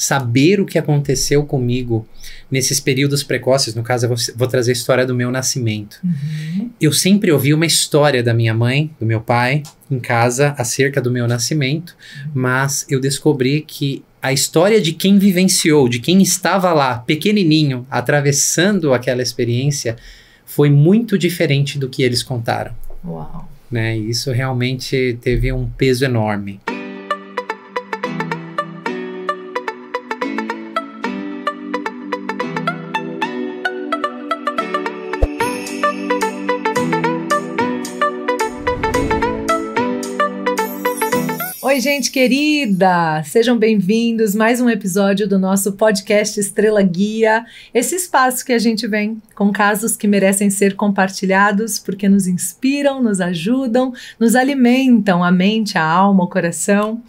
saber o que aconteceu comigo nesses períodos precoces. No caso, eu vou trazer a história do meu nascimento. Eu sempre ouvi uma história da minha mãe, do meu pai, em casa, acerca do meu nascimento, mas eu descobri que a história de quem vivenciou, de quem estava lá, pequenininho, atravessando aquela experiência, foi muito diferente do que eles contaram. Uau! Né? E isso realmente teve um peso enorme. Oi, gente querida! Sejam bem-vindos a mais um episódio do nosso podcast Estrela Guia. Esse espaço que a gente vem com casos que merecem ser compartilhados porque nos inspiram, nos ajudam, nos alimentam a mente, a alma, o coração.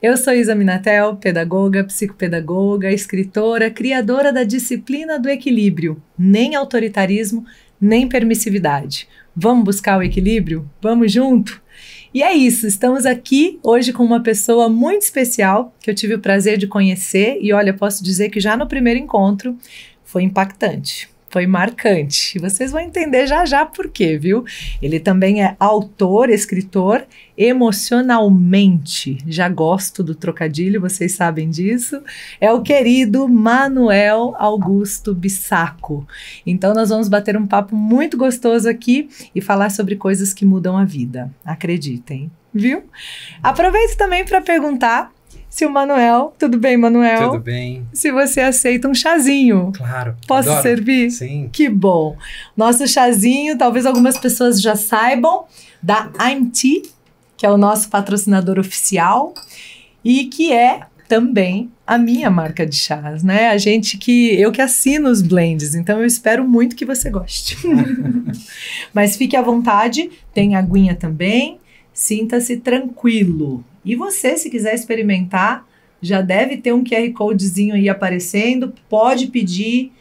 Eu sou Isa Minatel, pedagoga, psicopedagoga, escritora, criadora da disciplina do equilíbrio. Nem autoritarismo, nem permissividade. Vamos buscar o equilíbrio? Vamos junto? E é isso, estamos aqui hoje com uma pessoa muito especial que eu tive o prazer de conhecer e olha, posso dizer que já no primeiro encontro foi impactante, foi marcante. E vocês vão entender já por quê, viu? Ele também é autor, escritor, emocionalmente. Já gosto do trocadilho, vocês sabem disso. É o querido Manuel Augusto Bissacco. Então nós vamos bater um papo muito gostoso aqui e falar sobre coisas que mudam a vida. Acreditem, viu? Aproveito também para perguntar se o Manuel, tudo bem, Manuel? Tudo bem. Se você aceita um chazinho. Claro. Posso adoro. servir? Sim. Que bom. Nosso chazinho, talvez algumas pessoas já saibam, da I'm Tea, que é o nosso patrocinador oficial e que é também a minha marca de chás, né? Eu que assino os blends, então eu espero muito que você goste. Mas fique à vontade, tem aguinha também, sinta-se tranquilo. E você, se quiser experimentar, já deve ter um QR Codezinho aí aparecendo, pode pedir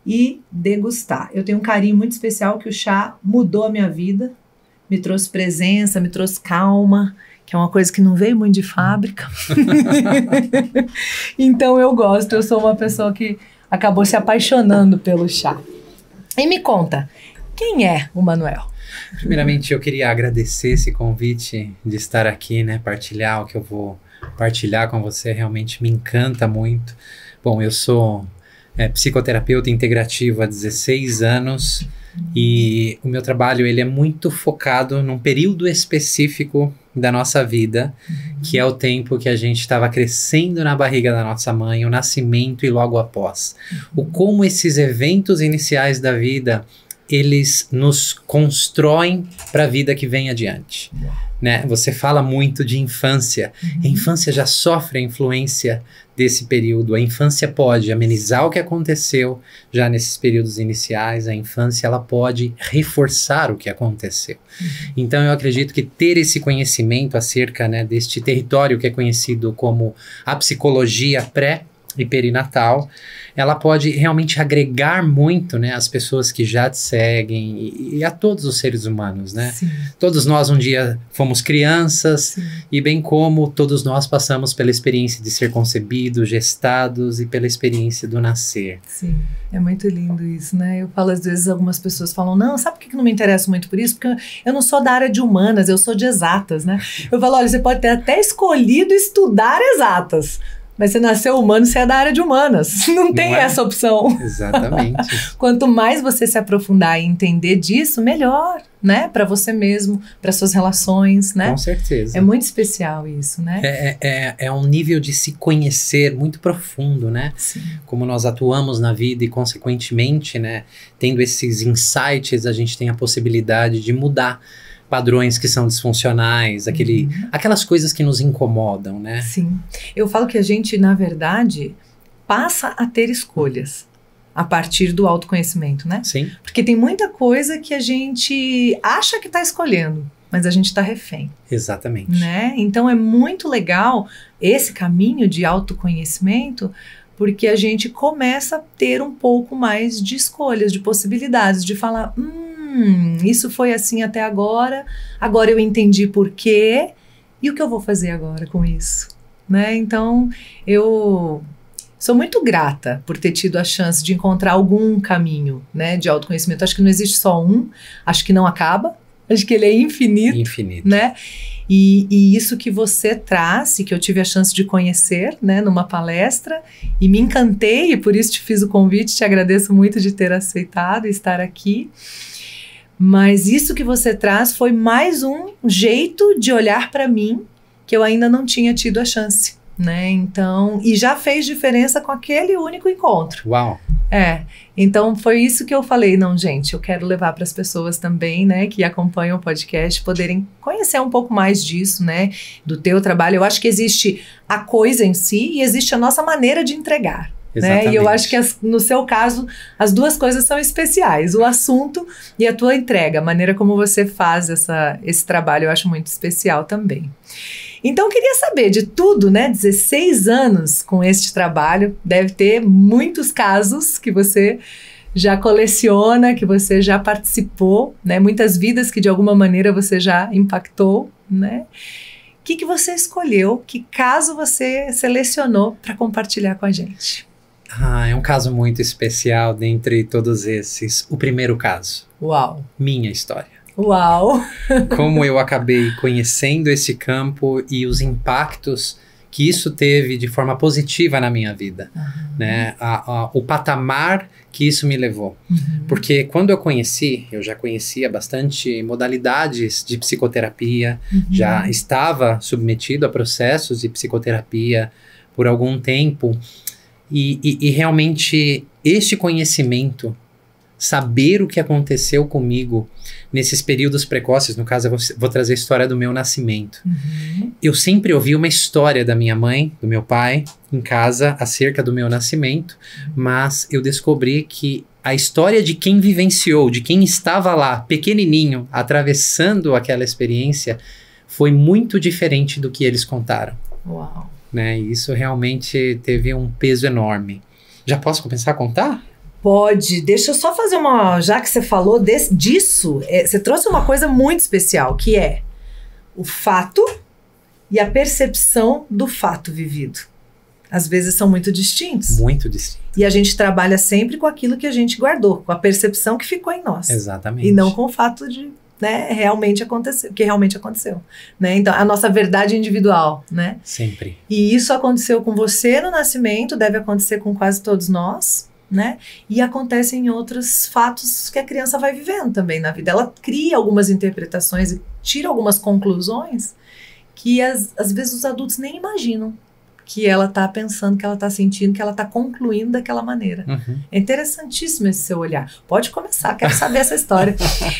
e degustar. Eu tenho um carinho muito especial que o chá mudou a minha vida, me trouxe presença, me trouxe calma, que é uma coisa que não veio muito de fábrica. Então eu gosto, eu sou uma pessoa que acabou se apaixonando pelo chá. E me conta, quem é o Manuel? Primeiramente, eu queria agradecer esse convite de estar aqui, né? Partilhar o que eu vou partilhar com você, realmente me encanta muito. Bom, eu sou psicoterapeuta integrativo há 16 anos e o meu trabalho ele é muito focado num período específico da nossa vida, que é o tempo que a gente estava crescendo na barriga da nossa mãe, o nascimento e logo após. O como esses eventos iniciais da vida eles nos constroem para a vida que vem adiante. Né? Você fala muito de infância. A infância já sofre a influência desse período. A infância pode amenizar o que aconteceu já nesses períodos iniciais. A infância ela pode reforçar o que aconteceu. Então eu acredito que ter esse conhecimento acerca, né, deste território que é conhecido como a psicologia pré e perinatal, ela pode realmente agregar muito, né, as pessoas que já te seguem e a todos os seres humanos, né? Sim. Todos nós um dia fomos crianças. Sim. E bem como todos nós passamos pela experiência de ser concebidos, gestados e pela experiência do nascer. Sim, é muito lindo isso, né? Eu falo às vezes, algumas pessoas falam, não, sabe por que eu não me interesso muito por isso? Porque eu não sou da área de humanas, eu sou de exatas, né? Eu falo, olha, você pode ter até escolhido estudar exatas, mas você nasceu humano, você é da área de humanas. Não tem essa opção. Exatamente. Quanto mais você se aprofundar e entender disso, melhor, né? Para você mesmo, para suas relações, né? Com certeza. É muito especial isso, né? É um nível de se conhecer muito profundo, né? Sim. Como nós atuamos na vida e, consequentemente, né? Tendo esses insights, a gente tem a possibilidade de mudar padrões que são disfuncionais, aquelas coisas que nos incomodam, né? Sim. Eu falo que a gente, na verdade, passa a ter escolhas a partir do autoconhecimento, né? Sim. Porque tem muita coisa que a gente acha que está escolhendo, mas a gente está refém. Exatamente. Né? Então é muito legal esse caminho de autoconhecimento, porque a gente começa a ter um pouco mais de escolhas, de possibilidades, de falar, isso foi assim até agora eu entendi por quê, e o que eu vou fazer agora com isso? Né? Então, eu sou muito grata por ter tido a chance de encontrar algum caminho, né, de autoconhecimento. Acho que não existe só um, acho que não acaba, acho que ele é infinito. Infinito. Né? E isso que você traz, e que eu tive a chance de conhecer, né, numa palestra, e me encantei, e por isso te fiz o convite, te agradeço muito de ter aceitado e estar aqui. Mas isso que você traz foi mais um jeito de olhar para mim que eu ainda não tinha tido a chance, né? Então, e já fez diferença com aquele único encontro. Uau! Então foi isso que eu falei, não, gente, eu quero levar para as pessoas também, né, que acompanham o podcast, poderem conhecer um pouco mais disso, né, do teu trabalho. Eu acho que existe a coisa em si e existe a nossa maneira de entregar. Né? E eu acho que no seu caso as duas coisas são especiais, o assunto e a tua entrega, a maneira como você faz esse trabalho eu acho muito especial também. Então eu queria saber de tudo, né, 16 anos com este trabalho, deve ter muitos casos que você já coleciona, que você já participou, né, muitas vidas que de alguma maneira você já impactou, né? O que você escolheu, que caso você selecionou para compartilhar com a gente? É um caso muito especial dentre todos esses. O primeiro caso. Uau! Minha história. Uau! Como eu acabei conhecendo esse campo e os impactos que isso teve de forma positiva na minha vida, né? O patamar que isso me levou. Porque quando eu conheci, eu já conhecia bastante modalidades de psicoterapia, já estava submetido a processos de psicoterapia por algum tempo. E realmente este conhecimento, saber o que aconteceu comigo nesses períodos precoces, no caso eu vou trazer a história do meu nascimento. Eu sempre ouvi uma história da minha mãe, do meu pai, em casa, acerca do meu nascimento, mas eu descobri que a história de quem vivenciou, de quem estava lá, pequenininho, atravessando aquela experiência, foi muito diferente do que eles contaram. Uau! Né? E isso realmente teve um peso enorme. Já posso começar a contar? Pode. Deixa eu só fazer já que você falou disso, você trouxe uma coisa muito especial, que é o fato e a percepção do fato vivido. Às vezes são muito distintos. Muito distintos. E a gente trabalha sempre com aquilo que a gente guardou, com a percepção que ficou em nós. Exatamente. E não com o fato de... né, que realmente aconteceu, né? Então, a nossa verdade individual, né? Sempre. E isso aconteceu com você no nascimento, deve acontecer com quase todos nós, né? E acontece em outros fatos que a criança vai vivendo também na vida. Ela cria algumas interpretações e tira algumas conclusões que às vezes os adultos nem imaginam que ela está pensando, que ela está sentindo, que ela está concluindo daquela maneira. É interessantíssimo esse seu olhar. Pode começar, quero saber essa história.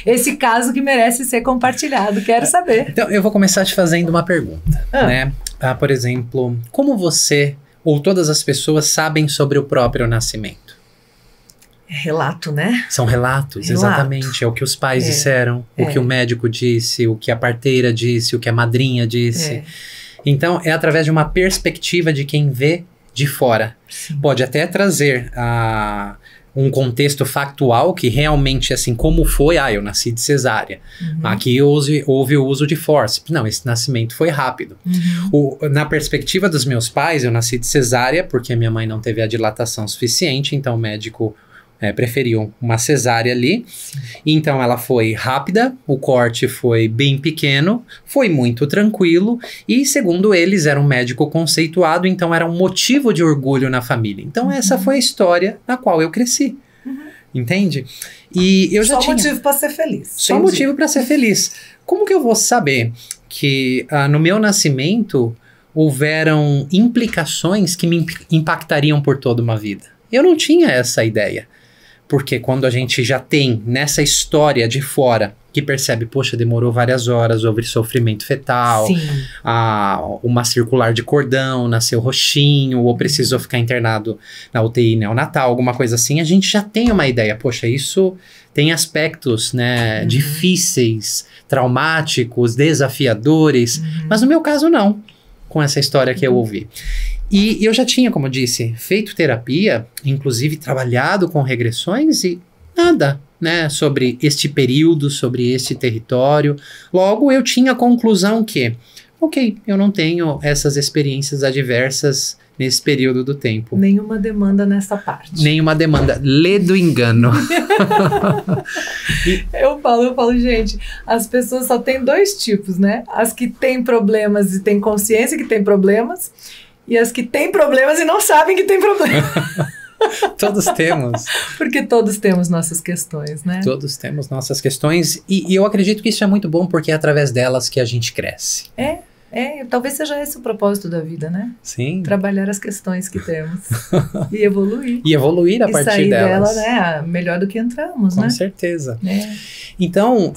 Esse caso que merece ser compartilhado, quero saber. Então, eu vou começar te fazendo uma pergunta, né? Por exemplo, como você ou todas as pessoas sabem sobre o próprio nascimento? É relato, né? São relatos, exatamente. É o que os pais disseram, o que o médico disse, o que a parteira disse, o que a madrinha disse. Então, é através de uma perspectiva de quem vê de fora. Sim. Pode até trazer um contexto factual que realmente, assim, como foi, eu nasci de cesárea. Aqui houve o uso de forceps. Não, esse nascimento foi rápido. Na perspectiva dos meus pais, eu nasci de cesárea porque minha mãe não teve a dilatação suficiente, então o médico preferiu uma cesárea ali. Então ela foi rápida, o corte foi bem pequeno, foi muito tranquilo e, segundo eles, era um médico conceituado, então era um motivo de orgulho na família. Então essa foi a história na qual eu cresci. Entende? E eu já tinha... motivo para ser feliz. Só motivo para ser feliz. Como que eu vou saber que no meu nascimento houveram implicações que me impactariam por toda uma vida? Eu não tinha essa ideia. Porque quando a gente já tem nessa história de fora que percebe, poxa, demorou várias horas, houve sofrimento fetal, uma circular de cordão, nasceu roxinho, ou precisou ficar internado na UTI neonatal, alguma coisa assim, a gente já tem uma ideia, poxa, isso tem aspectos, né, difíceis, traumáticos, desafiadores, mas no meu caso não, com essa história que eu ouvi. E eu já tinha, como eu disse, feito terapia, inclusive trabalhado com regressões e nada, né, sobre este período, sobre este território. Logo, eu tinha a conclusão que, ok, eu não tenho essas experiências adversas nesse período do tempo. Nenhuma demanda nessa parte. Nenhuma demanda. Lê do engano. Eu falo, gente, as pessoas só têm 2 tipos, né? As que têm problemas e têm consciência que têm problemas, e as que têm problemas e não sabem que têm problemas. Todos temos. Porque todos temos nossas questões, né? Todos temos nossas questões, e eu acredito que isso é muito bom, porque é através delas que a gente cresce. Talvez seja esse o propósito da vida, né? Sim. Trabalhar as questões que temos e evoluir. E evoluir a partir sair delas. dela, né? Melhor do que entramos, né? Com certeza. É. Então,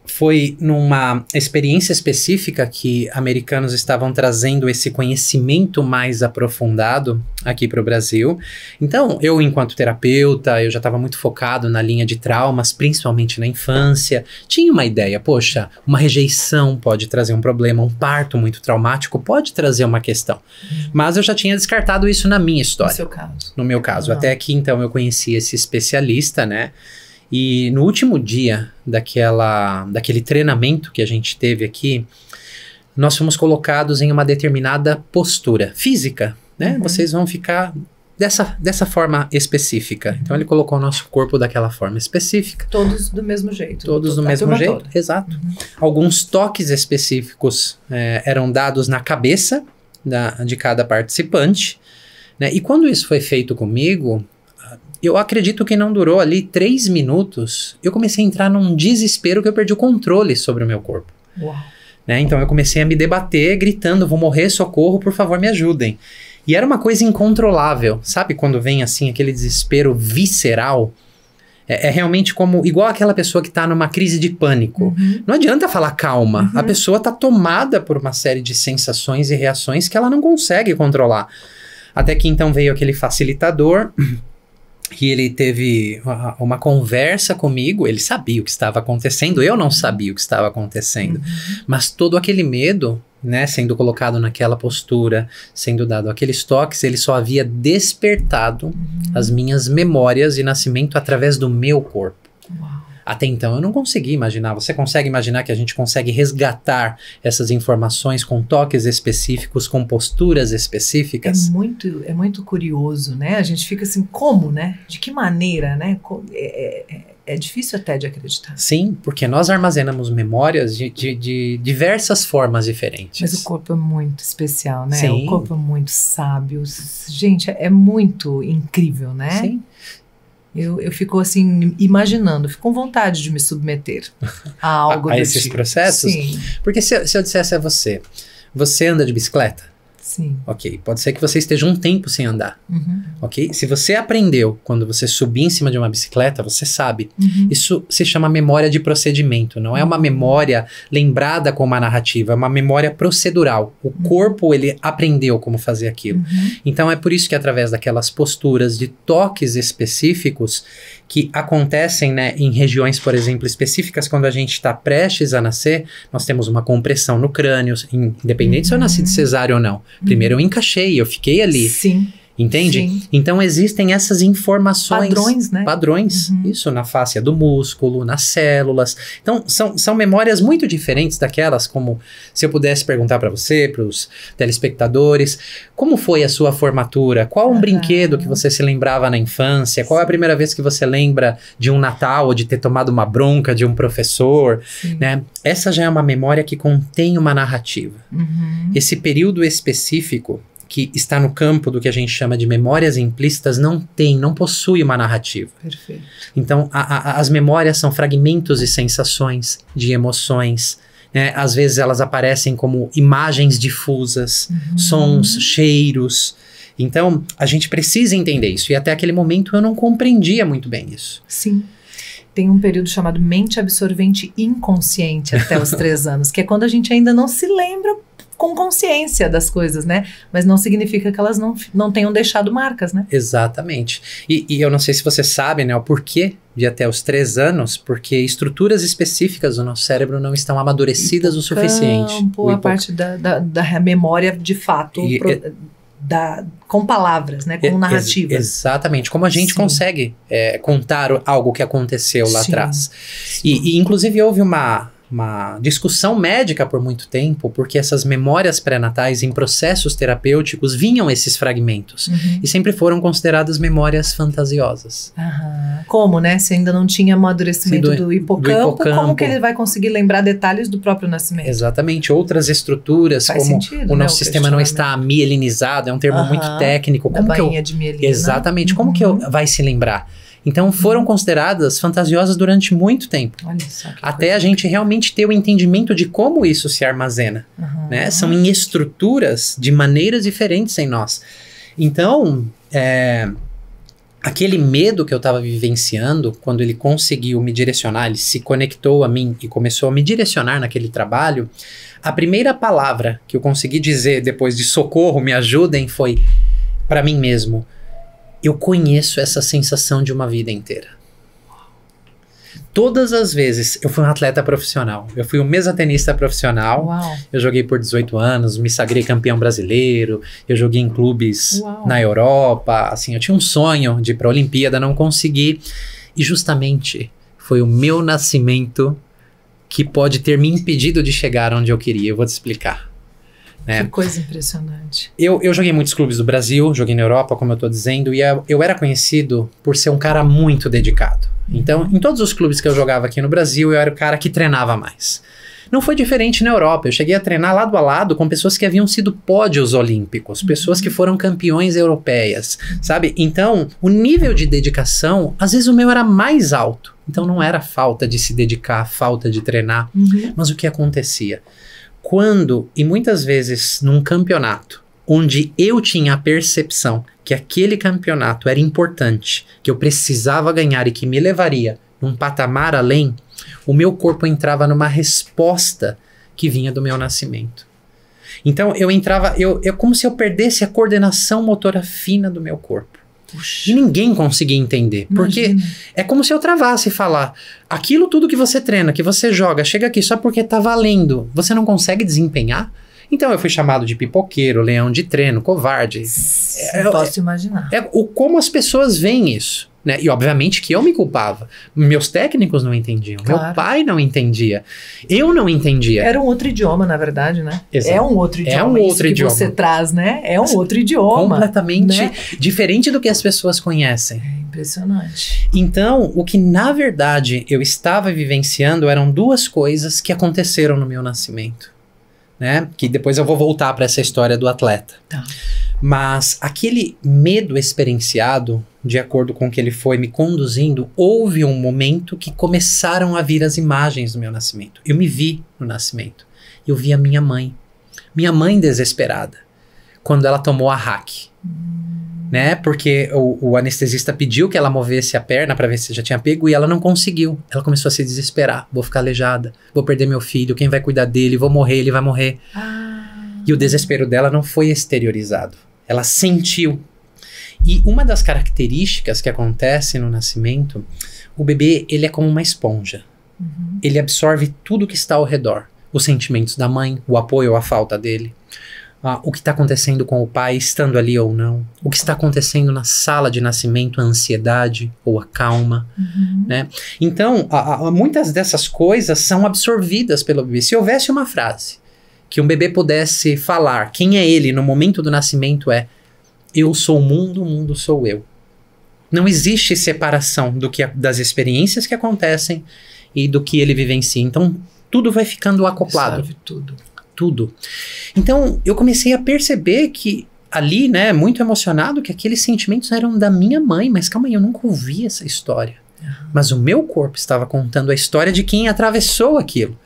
foi numa experiência específica que americanos estavam trazendo esse conhecimento mais aprofundado aqui para o Brasil. Então, eu, enquanto terapeuta, eu já estava muito focado na linha de traumas, principalmente na infância. Tinha uma ideia, poxa, uma rejeição pode trazer um problema, um parto muito traumático pode trazer uma questão. Mas eu já tinha descartado isso na minha história. No seu caso. No meu caso. Até que, então, eu conheci esse especialista, né? E no último dia daquele treinamento que a gente teve aqui, nós fomos colocados em uma determinada postura física, né? Vocês vão ficar dessa forma específica. Então ele colocou o nosso corpo daquela forma específica. Todos do mesmo jeito. Todos do mesmo jeito, exato. Alguns toques específicos eram dados na cabeça de cada participante, né? E quando isso foi feito comigo, eu acredito que não durou ali 3 minutos, eu comecei a entrar num desespero que eu perdi o controle sobre o meu corpo. Uau. Né? Então eu comecei a me debater, gritando, vou morrer, socorro, por favor me ajudem. E era uma coisa incontrolável, sabe quando vem assim aquele desespero visceral? É realmente como, igual aquela pessoa que tá numa crise de pânico. Não adianta falar calma, a pessoa tá tomada por uma série de sensações e reações que ela não consegue controlar. Até que então veio aquele facilitador, que ele teve uma conversa comigo, ele sabia o que estava acontecendo, eu não sabia o que estava acontecendo, mas todo aquele medo, né, sendo colocado naquela postura, sendo dado aqueles toques, ele só havia despertado as minhas memórias de nascimento através do meu corpo. Uau. Até então eu não conseguia imaginar. Você consegue imaginar que a gente consegue resgatar essas informações com toques específicos, com posturas específicas? É muito curioso, né? A gente fica assim, como, né? De que maneira, né? É difícil até de acreditar. Sim, porque nós armazenamos memórias de diversas formas diferentes. Mas o corpo é muito especial, né? Sim. O corpo é muito sábio. Gente, é muito incrível, né? Sim. Eu fico assim, imaginando, fico com vontade de me submeter a algo a do esses tipo. processos? Sim. Porque se eu dissesse a você anda de bicicleta? Sim. Ok, pode ser que você esteja um tempo sem andar, ok? Se você aprendeu quando você subir em cima de uma bicicleta, você sabe. Isso se chama memória de procedimento, não é uma memória lembrada com uma narrativa, é uma memória procedural. O corpo, ele aprendeu como fazer aquilo. Então é por isso que através daquelas posturas de toques específicos que acontecem, né, em regiões, por exemplo, específicas, quando a gente está prestes a nascer, nós temos uma compressão no crânio, independente se eu nasci de cesárea ou não. Primeiro eu encaixei, eu fiquei ali. Sim. Entende? Sim. Então existem essas informações. Padrões, né? Padrões. Isso, na fáscia do músculo, nas células. Então são memórias muito diferentes daquelas, como se eu pudesse perguntar para você, para os telespectadores, como foi a sua formatura? Qual um brinquedo que você se lembrava na infância? Qual é a primeira vez que você lembra de um Natal ou de ter tomado uma bronca de um professor? Né? Essa já é uma memória que contém uma narrativa. Esse período específico que está no campo do que a gente chama de memórias implícitas não possui uma narrativa. Perfeito. Então, as memórias são fragmentos de sensações, de emoções, né? Às vezes elas aparecem como imagens difusas, sons, cheiros. Então, a gente precisa entender isso. E até aquele momento eu não compreendia muito bem isso. Sim. Tem um período chamado mente absorvente inconsciente até os 3 anos, que é quando a gente ainda não se lembra com consciência das coisas, né? Mas não significa que elas não tenham deixado marcas, né? Exatamente. E eu não sei se você sabe, né, o porquê de até os 3 anos, porque estruturas específicas do nosso cérebro não estão amadurecidas o suficiente. A parte da memória de fato, com palavras, né? Com narrativas. Exatamente. Como a gente consegue contar algo que aconteceu lá atrás. E inclusive houve uma uma discussão médica por muito tempo, porque essas memórias pré-natais em processos terapêuticos vinham esses fragmentos. E sempre foram consideradas memórias fantasiosas. Como, né? Se ainda não tinha amadurecimento do hipocampo, como que ele vai conseguir lembrar detalhes do próprio nascimento? Exatamente. Outras estruturas, Faz como sentido, o nosso sistema não está mielinizado, é um termo muito técnico. Como bainha de mielina. Exatamente. Como que vai se lembrar? Então foram consideradas fantasiosas durante muito tempo. Olha só, até a gente realmente ter o entendimento de como isso se armazena. Né? São em estruturas de maneiras diferentes em nós. Então, aquele medo que eu estava vivenciando, quando ele conseguiu me direcionar, ele se conectou a mim e começou a me direcionar naquele trabalho, a primeira palavra que eu consegui dizer depois de socorro, me ajudem, foi para mim mesmo: eu conheço essa sensação de uma vida inteira. Todas as vezes, eu fui um atleta profissional, eu fui um mesatenista profissional, eu joguei por 18 anos, me sagrei campeão brasileiro, eu joguei em clubes na Europa, assim, eu tinha um sonho de ir para a Olimpíada, não consegui, e justamente foi o meu nascimento que pode ter me impedido de chegar onde eu queria, eu vou te explicar. Que coisa impressionante. Eu joguei em muitos clubes do Brasil, joguei na Europa, como eu tô dizendo, e eu era conhecido por ser um cara muito dedicado. Então, em todos os clubes que eu jogava aqui no Brasil, eu era o cara que treinava mais. Não foi diferente na Europa. Eu cheguei a treinar lado a lado com pessoas que haviam sido pódios olímpicos, pessoas que foram campeões europeias, sabe? Então, o nível de dedicação, às vezes o meu era mais alto. Então, não era falta de se dedicar, falta de treinar. Mas o que acontecia? Quando, e muitas vezes num campeonato, onde eu tinha a percepção que aquele campeonato era importante, que eu precisava ganhar e que me levaria num patamar além, o meu corpo entrava numa resposta que vinha do meu nascimento. Então eu entrava, como se eu perdesse a coordenação motora fina do meu corpo. Puxa. E ninguém conseguia entender. Porque é como se eu travasse e falar: aquilo tudo que você treina, que você joga, chega aqui só porque tá valendo, você não consegue desempenhar? Então eu fui chamado de pipoqueiro, leão de treino, covarde. Posso imaginar. Como as pessoas veem isso. Né? E obviamente que eu me culpava. Meus técnicos não entendiam. Claro. Meu pai não entendia. Eu não entendia. Era um outro idioma, na verdade, né? Exato. É um outro idioma. É um outro idioma. Que você traz, né? É um outro idioma. Completamente, né? Diferente do que as pessoas conhecem. É impressionante. Então, o que na verdade eu estava vivenciando eram duas coisas que aconteceram no meu nascimento. Né? Que depois eu vou voltar para essa história do atleta. Tá. Mas aquele medo experienciado, de acordo com o que ele foi me conduzindo, houve um momento que começaram a vir as imagens do meu nascimento. Eu me vi no nascimento. Eu vi a minha mãe desesperada, quando ela tomou a hack. Né? Porque o anestesista pediu que ela movesse a perna para ver se já tinha pego e ela não conseguiu. Ela começou a se desesperar. Vou ficar aleijada, vou perder meu filho, quem vai cuidar dele? Vou morrer, ele vai morrer. E o desespero dela não foi exteriorizado. Ela sentiu. E uma das características que acontece no nascimento, o bebê, ele é como uma esponja. Ele absorve tudo que está ao redor. Os sentimentos da mãe, o apoio ou a falta dele. O que está acontecendo com o pai, estando ali ou não. O que está acontecendo na sala de nascimento, a ansiedade ou a calma. Né? Então, muitas dessas coisas são absorvidas pelo bebê. Se houvesse uma frase que um bebê pudesse falar, quem é ele no momento do nascimento é: eu sou o mundo sou eu. Não existe separação das experiências que acontecem e do que ele vivencia. Então, tudo vai ficando acoplado. Absorve tudo. Então, eu comecei a perceber que ali, né, muito emocionado, que aqueles sentimentos eram da minha mãe, mas calma aí, eu nunca ouvi essa história. Mas o meu corpo estava contando a história de quem atravessou aquilo.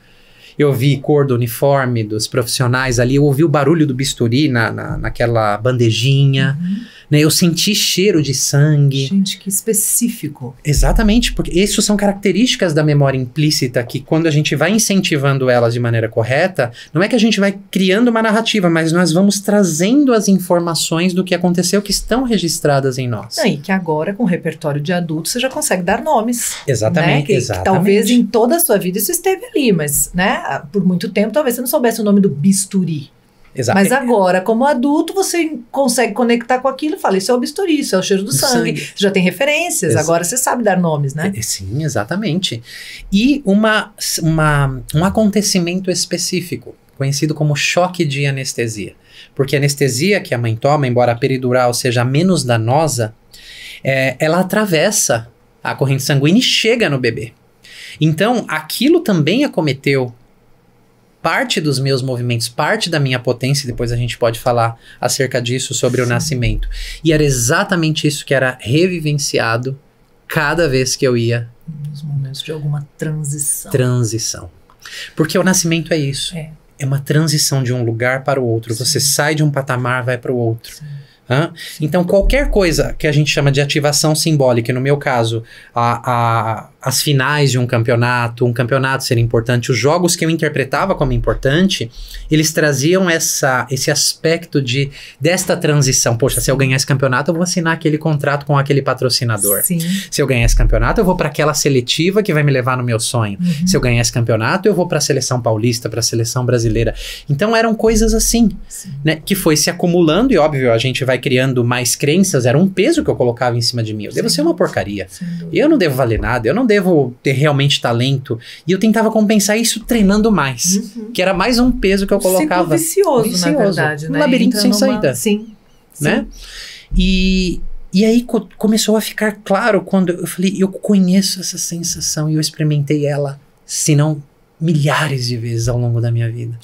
Eu vi cor do uniforme dos profissionais ali, eu ouvi o barulho do bisturi naquela bandejinha, né? Eu senti cheiro de sangue. Gente, que específico. Exatamente, porque isso são características da memória implícita que quando a gente vai incentivando elas de maneira correta, não é que a gente vai criando uma narrativa, mas nós vamos trazendo as informações do que aconteceu que estão registradas em nós. E que agora, com o repertório de adultos, você já consegue dar nomes. Exatamente, né? Que talvez em toda a sua vida isso esteve ali, mas, né, por muito tempo talvez você não soubesse o nome do bisturi. Exato. Mas agora, como adulto, você consegue conectar com aquilo e fala, isso é o bisturi, isso é o cheiro do sangue. Você já tem referências, agora você sabe dar nomes, né? Sim, exatamente. E um acontecimento específico, conhecido como choque de anestesia. Porque a anestesia que a mãe toma, embora a peridural seja menos danosa, ela atravessa a corrente sanguínea e chega no bebê. Então, aquilo também acometeu parte dos meus movimentos, parte da minha potência, depois a gente pode falar acerca disso sobre o nascimento. E era exatamente isso que era revivenciado cada vez que eu ia... Nos momentos de alguma transição. Transição. Porque o nascimento é isso. É uma transição de um lugar para o outro. Sim. Você sai de um patamar, vai para o outro. Então, qualquer coisa que a gente chama de ativação simbólica, no meu caso, as finais de um campeonato ser importante, os jogos que eu interpretava como importante, eles traziam esse aspecto desta transição. Poxa, se eu ganhar esse campeonato, eu vou assinar aquele contrato com aquele patrocinador. Sim. Se eu ganhar esse campeonato, eu vou para aquela seletiva que vai me levar no meu sonho. Uhum. Se eu ganhar esse campeonato, eu vou para a seleção paulista, para a seleção brasileira. Então, eram coisas assim, né, que foi se acumulando e, óbvio, a gente vai criando mais crenças, era um peso que eu colocava em cima de mim. Eu devo ser uma porcaria. Eu não devo valer nada, eu não devo ter realmente talento. E eu tentava compensar isso treinando mais. Que era mais um peso que eu colocava. Vicioso, na verdade. Um labirinto sem saída. Sim. Né? E aí começou a ficar claro quando eu falei, eu conheço essa sensação e eu experimentei ela, se não milhares de vezes ao longo da minha vida.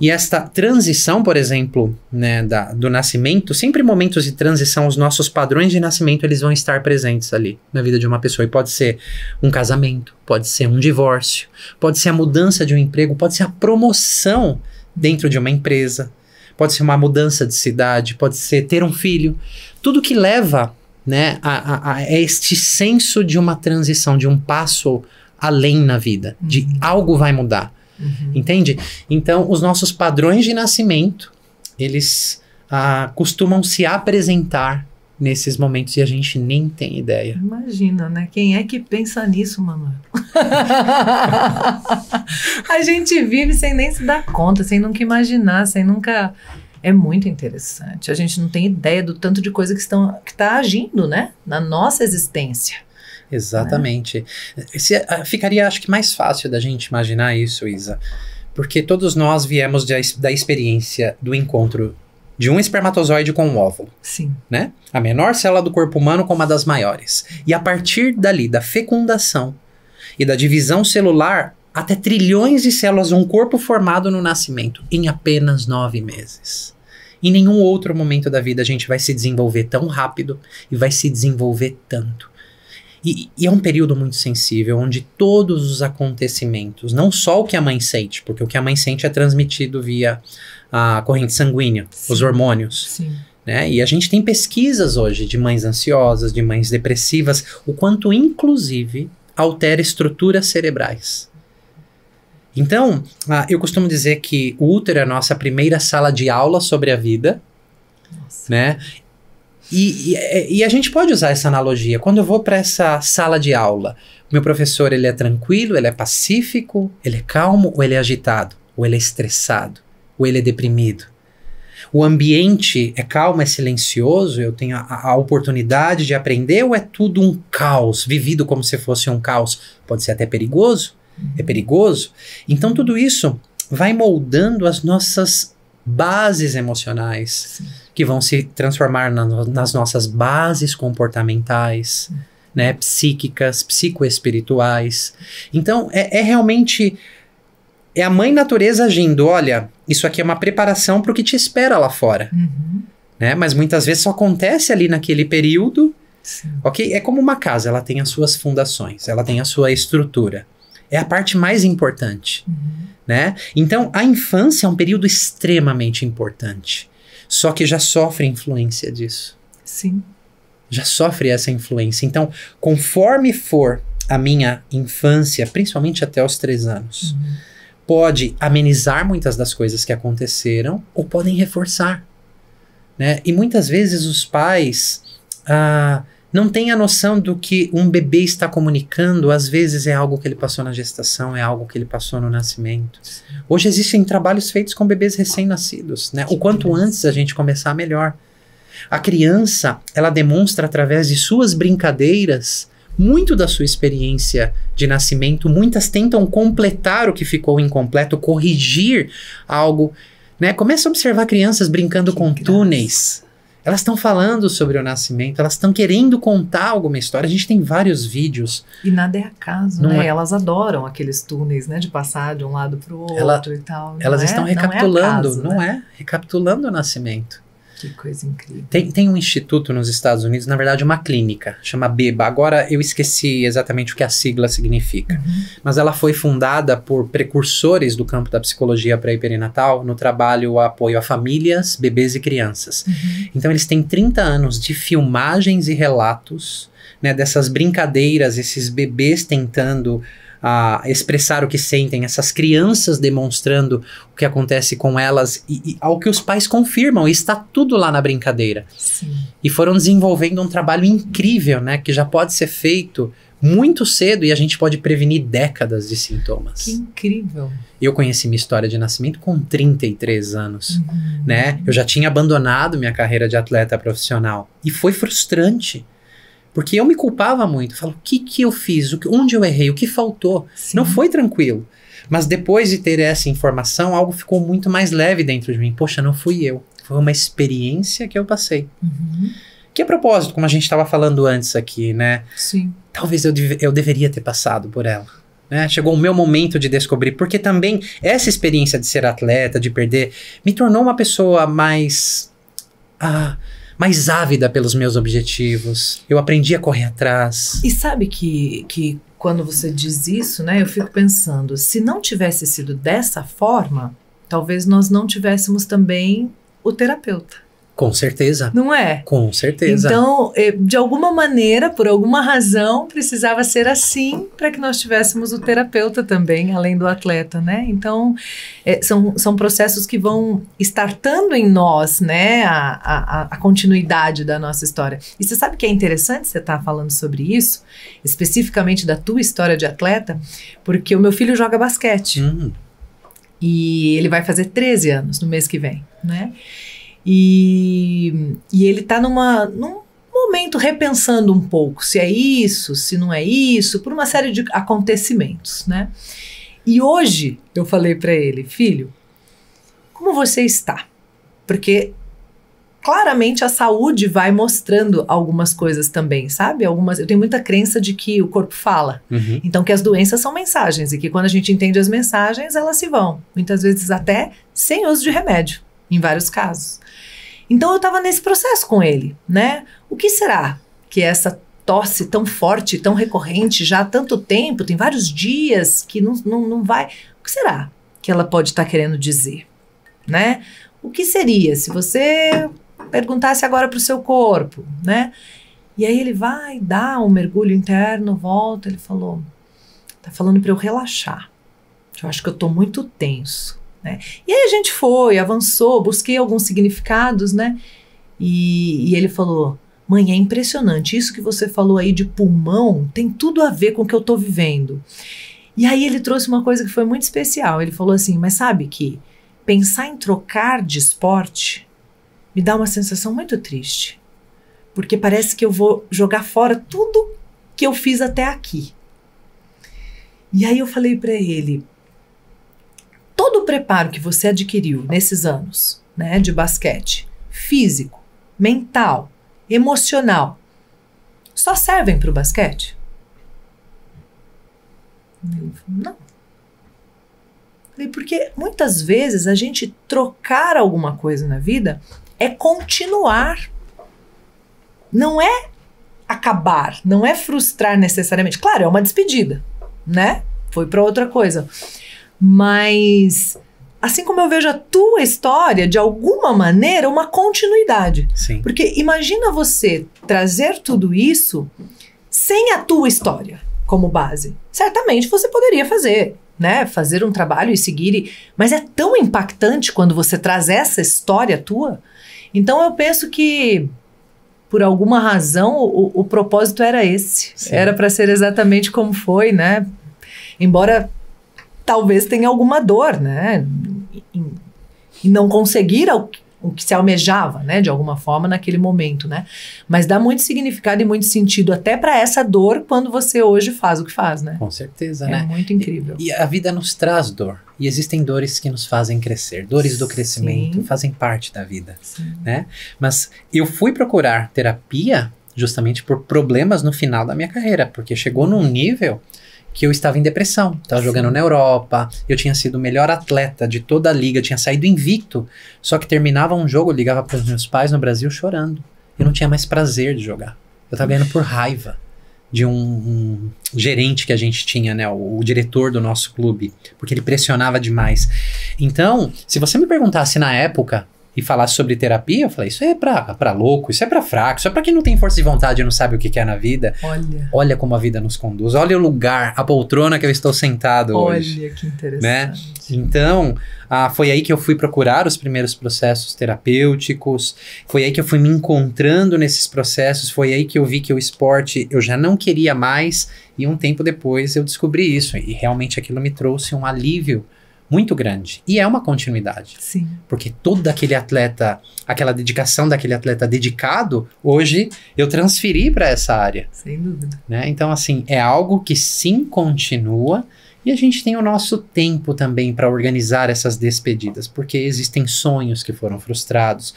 E esta transição, por exemplo, né, do nascimento, sempre em momentos de transição, os nossos padrões de nascimento, eles vão estar presentes ali na vida de uma pessoa. E pode ser um casamento, pode ser um divórcio, pode ser a mudança de um emprego, pode ser a promoção dentro de uma empresa, pode ser uma mudança de cidade, pode ser ter um filho. Tudo que leva, né, a este senso de uma transição, de um passo além na vida, de algo vai mudar. Entende? Então, os nossos padrões de nascimento, eles costumam se apresentar nesses momentos e a gente nem tem ideia. Imagina, né? Quem é que pensa nisso, Manuel? A gente vive sem nem se dar conta, sem nunca imaginar, sem nunca... É muito interessante. A gente não tem ideia do tanto de coisa que está agindo, né? Na nossa existência. Exatamente. Ficaria, acho que, mais fácil da gente imaginar isso, Isa. Porque todos nós viemos da experiência do encontro de um espermatozoide com um óvulo. Sim. Né? A menor célula do corpo humano com uma das maiores. E a partir dali, da fecundação e da divisão celular, até trilhões de células, um corpo formado no nascimento, em apenas 9 meses. Em nenhum outro momento da vida a gente vai se desenvolver tão rápido e vai se desenvolver tanto. E é um período muito sensível, onde todos os acontecimentos, não só o que a mãe sente, porque o que a mãe sente é transmitido via a corrente sanguínea, sim, os hormônios. Sim. Né? E a gente tem pesquisas hoje de mães ansiosas, de mães depressivas, o quanto, inclusive, altera estruturas cerebrais. Então, eu costumo dizer que o útero é a nossa primeira sala de aula sobre a vida, né? E a gente pode usar essa analogia. Quando eu vou para essa sala de aula, o meu professor, ele é tranquilo, ele é pacífico, ele é calmo, ou ele é agitado, ou ele é estressado, ou ele é deprimido. O ambiente é calmo, é silencioso, eu tenho a oportunidade de aprender, ou é tudo um caos, vivido como se fosse um caos? Pode ser até perigoso, é perigoso. Então tudo isso vai moldando as nossas bases emocionais, sim, que vão se transformar nas nossas bases comportamentais, né, psíquicas, psicoespirituais. Então, realmente a mãe natureza agindo. Olha, isso aqui é uma preparação para o que te espera lá fora. Né? Mas muitas vezes só acontece ali naquele período. Sim. Ok? É como uma casa, ela tem as suas fundações, ela tem a sua estrutura. É a parte mais importante. Né? Então, a infância é um período extremamente importante. Só que já sofre influência disso. Sim. Já sofre essa influência. Então, conforme for a minha infância, principalmente até os 3 anos, pode amenizar muitas das coisas que aconteceram ou podem reforçar. Né? E muitas vezes os pais não tem a noção do que um bebê está comunicando. Às vezes é algo que ele passou na gestação, é algo que ele passou no nascimento. Hoje existem trabalhos feitos com bebês recém-nascidos, né? O quanto antes a gente começar, melhor. A criança, ela demonstra através de suas brincadeiras muito da sua experiência de nascimento. Muitas tentam completar o que ficou incompleto, corrigir algo, né? Começa a observar crianças brincando com túneis. Elas estão falando sobre o nascimento, elas estão querendo contar alguma história. A gente tem vários vídeos. E nada é acaso, Não né? é. Elas adoram aqueles túneis, né? De passar de um lado para o outro e tal. Elas estão recapitulando, não é acaso, né? recapitulando o nascimento. Que coisa incrível. Tem um instituto nos Estados Unidos, na verdade uma clínica, chama BEBA. Agora eu esqueci exatamente o que a sigla significa. Mas ela foi fundada por precursores do campo da psicologia pré-perinatal no trabalho apoio a famílias, bebês e crianças. Então eles têm 30 anos de filmagens e relatos, né, dessas brincadeiras, esses bebês tentando expressar o que sentem, essas crianças demonstrando o que acontece com elas e ao que os pais confirmam, e está tudo lá na brincadeira. Sim. E foram desenvolvendo um trabalho incrível, né, que já pode ser feito muito cedo e a gente pode prevenir décadas de sintomas. Que incrível. Eu conheci minha história de nascimento com 33 anos, né? Eu já tinha abandonado minha carreira de atleta profissional e foi frustrante. Porque eu me culpava muito. Falo, o que eu fiz? Onde eu errei? O que faltou? Sim. Não foi tranquilo. Mas depois de ter essa informação, algo ficou muito mais leve dentro de mim. Poxa, não fui eu. Foi uma experiência que eu passei. Que a propósito, como a gente estava falando antes aqui, né? Sim. Talvez eu deveria ter passado por ela. Né? Chegou o meu momento de descobrir. Porque também essa experiência de ser atleta, de perder, me tornou uma pessoa mais ávida pelos meus objetivos. Eu aprendi a correr atrás. E sabe que quando você diz isso, né, eu fico pensando, se não tivesse sido dessa forma, talvez nós não tivéssemos também o terapeuta. Com certeza. Não é? Com certeza. Então, de alguma maneira, por alguma razão, precisava ser assim para que nós tivéssemos o terapeuta também, além do atleta, né? Então, são processos que vão startando em nós, né, a continuidade da nossa história. E você sabe que é interessante você estar falando sobre isso, especificamente da tua história de atleta, porque o meu filho joga basquete. E ele vai fazer 13 anos no mês que vem, né? E ele está num momento repensando um pouco se é isso, se não é isso, por uma série de acontecimentos, né? E hoje eu falei para ele, filho, como você está? Porque claramente a saúde vai mostrando algumas coisas também, sabe? Eu tenho muita crença de que o corpo fala. Então que as doenças são mensagens e que quando a gente entende as mensagens, elas se vão. Muitas vezes até sem uso de remédio, em vários casos. Então eu estava nesse processo com ele, né? O que será que essa tosse tão forte, tão recorrente, já há tanto tempo, tem vários dias que não vai... O que será que ela pode estar querendo dizer, né? O que seria se você perguntasse agora para o seu corpo, né? E aí ele vai dar um mergulho interno, volta, ele falou, tá falando para eu relaxar. Eu acho que eu tô muito tenso. Né? E aí a gente foi, avançou, busquei alguns significados, né? E ele falou, mãe, é impressionante, isso que você falou aí de pulmão tem tudo a ver com o que eu tô vivendo. E aí ele trouxe uma coisa que foi muito especial, ele falou assim, mas sabe que pensar em trocar de esporte me dá uma sensação muito triste, porque parece que eu vou jogar fora tudo que eu fiz até aqui. E aí eu falei para ele, todo o preparo que você adquiriu nesses anos, né, de basquete, físico, mental, emocional, só servem para o basquete? Não. Porque muitas vezes a gente trocar alguma coisa na vida é continuar. Não é acabar, não é frustrar necessariamente. Claro, é uma despedida, né? Foi para outra coisa. Mas, assim como eu vejo a tua história, de alguma maneira, uma continuidade. Sim. Porque imagina você trazer tudo isso sem a tua história como base. Certamente você poderia fazer, né? Fazer um trabalho e seguir. Mas é tão impactante quando você traz essa história tua. Então eu penso que por alguma razão, o propósito era esse. Sim. Era para ser exatamente como foi, né? Embora talvez tenha alguma dor, né? E não conseguir o que se almejava, né? De alguma forma, naquele momento, né? Mas dá muito significado e muito sentido até para essa dor quando você hoje faz o que faz, né? Com certeza, É né? muito incrível. E a vida nos traz dor. E existem dores que nos fazem crescer. Dores do crescimento Sim. fazem parte da vida, Sim. né? Mas eu fui procurar terapia justamente por problemas no final da minha carreira, porque chegou num nível que eu estava em depressão, estava jogando na Europa, eu tinha sido o melhor atleta de toda a liga, tinha saído invicto, só que terminava um jogo, eu ligava para os meus pais no Brasil chorando. Eu não tinha mais prazer de jogar. Eu estava ganhando por raiva de um gerente que a gente tinha, né, o diretor do nosso clube, porque ele pressionava demais. Então, se você me perguntasse na época e falasse sobre terapia, eu falei, isso é pra louco, isso é pra fraco, isso é pra quem não tem força de vontade e não sabe o que quer na vida. Olha como a vida nos conduz, olha o lugar, a poltrona que eu estou sentado hoje. Olha que interessante. Né? Então, foi aí que eu fui procurar os primeiros processos terapêuticos, foi aí que eu fui me encontrando nesses processos, foi aí que eu vi que o esporte eu já não queria mais, e um tempo depois eu descobri isso, e realmente aquilo me trouxe um alívio muito grande. E é uma continuidade. Sim. Porque todo aquele atleta, aquela dedicação daquele atleta dedicado, hoje eu transferi para essa área. Sem dúvida. Né? Então, assim, é algo que sim continua, e a gente tem o nosso tempo também para organizar essas despedidas, porque existem sonhos que foram frustrados.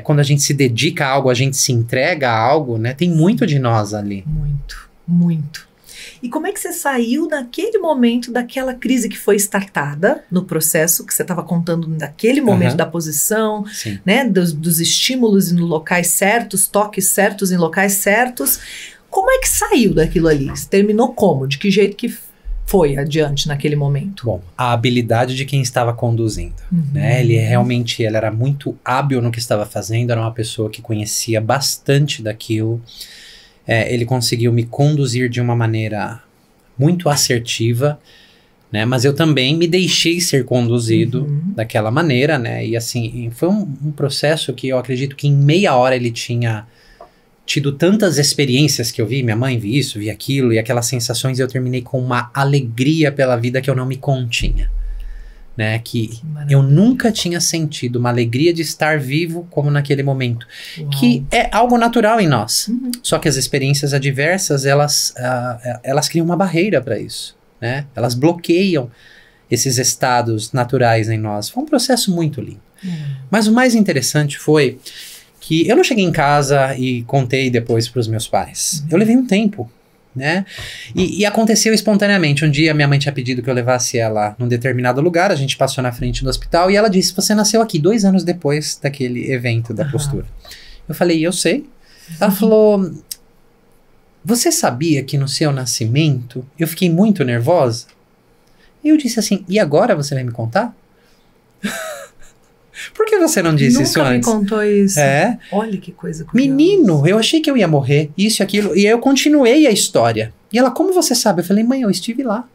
Quando a gente se dedica a algo, a gente se entrega a algo, né? Tem muito de nós ali. Muito, muito. E como é que você saiu naquele momento daquela crise que foi startada no processo, que você estava contando naquele momento da posição, Sim. né, dos estímulos em locais certos, toques certos em locais certos. Como é que saiu daquilo ali? Você terminou como? De que jeito que foi adiante naquele momento? Bom, a habilidade de quem estava conduzindo, né? Ele era muito hábil no que estava fazendo, era uma pessoa que conhecia bastante daquilo. Ele conseguiu me conduzir de uma maneira muito assertiva, né? Mas eu também me deixei ser conduzido daquela maneira, né? E assim, foi um processo que eu acredito que em meia hora ele tinha tido tantas experiências que eu vi, minha mãe vi isso, vi aquilo, e aquelas sensações, eu terminei com uma alegria pela vida que eu não me continha. Né, que eu nunca tinha sentido uma alegria de estar vivo como naquele momento. Uau. Que é algo natural em nós. Só que as experiências adversas, elas criam uma barreira para isso. Né? Elas bloqueiam esses estados naturais em nós. Foi um processo muito lindo. Mas o mais interessante foi que eu não cheguei em casa e contei depois para os meus pais. Eu levei um tempo. Né? E aconteceu espontaneamente. Um dia minha mãe tinha pedido que eu levasse ela num determinado lugar, a gente passou na frente do hospital e ela disse, você nasceu aqui 2 anos depois daquele evento da postura. Eu falei, eu sei. Ela falou, você sabia que no seu nascimento eu fiquei muito nervosa? E eu disse assim, e agora você vai me contar? Por que você não disse isso antes? Nunca me contou isso. Olha que coisa curiosa. Menino, eu achei que eu ia morrer, isso e aquilo. E aí eu continuei a história. E ela, como você sabe? Eu falei, mãe, eu estive lá.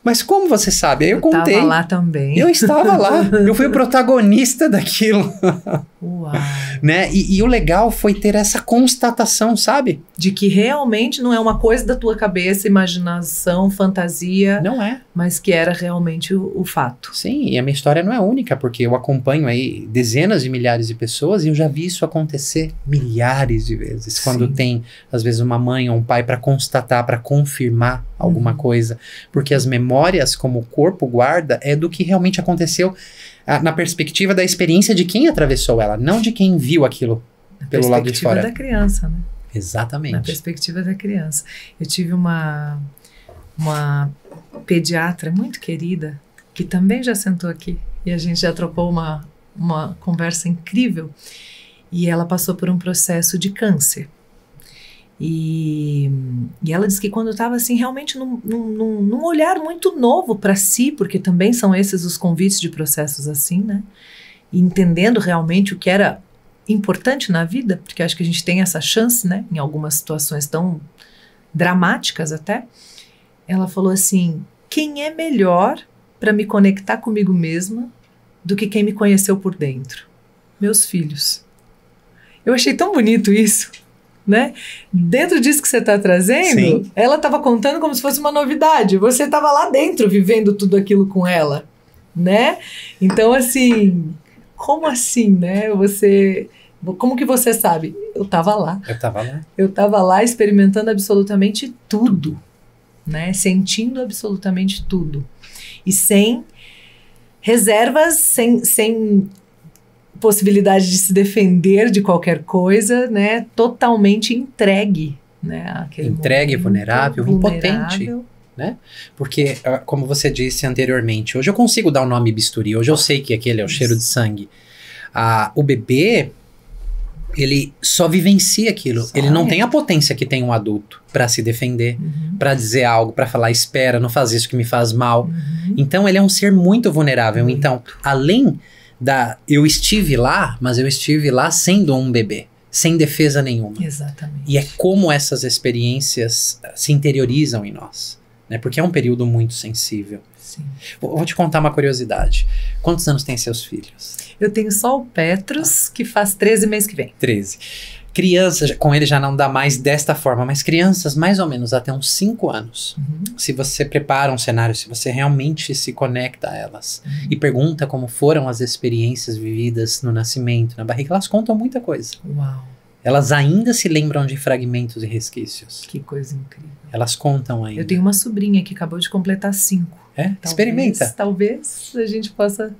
Mas como você sabe? Aí eu contei. Eu estava lá também. Eu estava lá. Eu fui o protagonista daquilo. Uau. Né? E o legal foi ter essa constatação, sabe? De que realmente não é uma coisa da tua cabeça, imaginação, fantasia. Não é. Mas que era realmente o fato. Sim, e a minha história não é única, porque eu acompanho aí dezenas de milhares de pessoas e eu já vi isso acontecer milhares de vezes. Sim. Quando tem, às vezes, uma mãe ou um pai para constatar, para confirmar alguma coisa. Porque as memórias, como o corpo guarda, é do que realmente aconteceu na perspectiva da experiência de quem atravessou ela, não de quem viu aquilo pelo lado de fora. Na perspectiva da criança, né? Exatamente. Na perspectiva da criança. Eu tive uma pediatra muito querida, que também já sentou aqui, e a gente já trocou uma conversa incrível, e ela passou por um processo de câncer. E ela disse que quando eu estava assim, realmente num olhar muito novo para si, porque também são esses os convites de processos assim, né? E entendendo realmente o que era importante na vida, porque acho que a gente tem essa chance, né? Em algumas situações tão dramáticas até. Ela falou assim, quem é melhor para me conectar comigo mesma do que quem me conheceu por dentro? Meus filhos. Eu achei tão bonito isso, né? Dentro disso que você está trazendo, Sim. ela estava contando como se fosse uma novidade. Você estava lá dentro vivendo tudo aquilo com ela, né? Então, assim, como assim, né? Como que você sabe? Eu estava lá. Eu estava lá. Eu estava lá experimentando absolutamente tudo, né? Sentindo absolutamente tudo. E sem reservas, sem possibilidade de se defender de qualquer coisa, né? Totalmente entregue, né? Entregue, vulnerável, impotente, né? Porque, como você disse anteriormente, hoje eu consigo dar o nome bisturi, hoje eu sei que aquele é o cheiro de sangue. O bebê, ele só vivencia aquilo. Ele não tem a potência que tem um adulto para se defender, para dizer algo, para falar, espera, não faz isso que me faz mal. Então, ele é um ser muito vulnerável. Então, além eu estive lá, mas eu estive lá sendo um bebê, sem defesa nenhuma. Exatamente. E é como essas experiências se interiorizam em nós, né? Porque é um período muito sensível. Sim. Vou te contar uma curiosidade. Quantos anos têm seus filhos? Eu tenho só o Petrus, que faz 13 mês que vem. 13. Crianças, com ele já não dá mais desta forma, mas crianças mais ou menos até uns 5 anos. Se você prepara um cenário, se você realmente se conecta a elas e pergunta como foram as experiências vividas no nascimento, na barriga, elas contam muita coisa. Uau! Elas ainda se lembram de fragmentos e resquícios. Que coisa incrível. Elas contam ainda. Eu tenho uma sobrinha que acabou de completar 5. Experimenta. Talvez a gente possa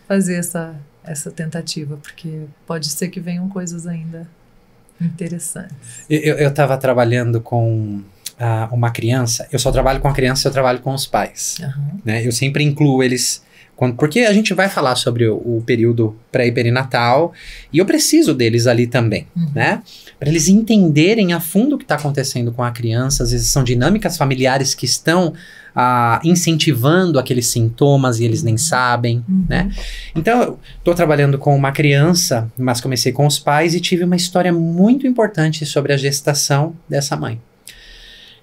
fazer essa tentativa, porque pode ser que venham coisas ainda interessantes. Eu estava trabalhando com uma criança. Eu só trabalho com a criança, eu trabalho com os pais. Né? Eu sempre incluo eles, porque a gente vai falar sobre o período pré e perinatal, e eu preciso deles ali também, né? Para eles entenderem a fundo o que está acontecendo com a criança. Às vezes são dinâmicas familiares que estão incentivando aqueles sintomas e eles nem sabem, né? Então, eu estou trabalhando com uma criança, mas comecei com os pais e tive uma história muito importante sobre a gestação dessa mãe.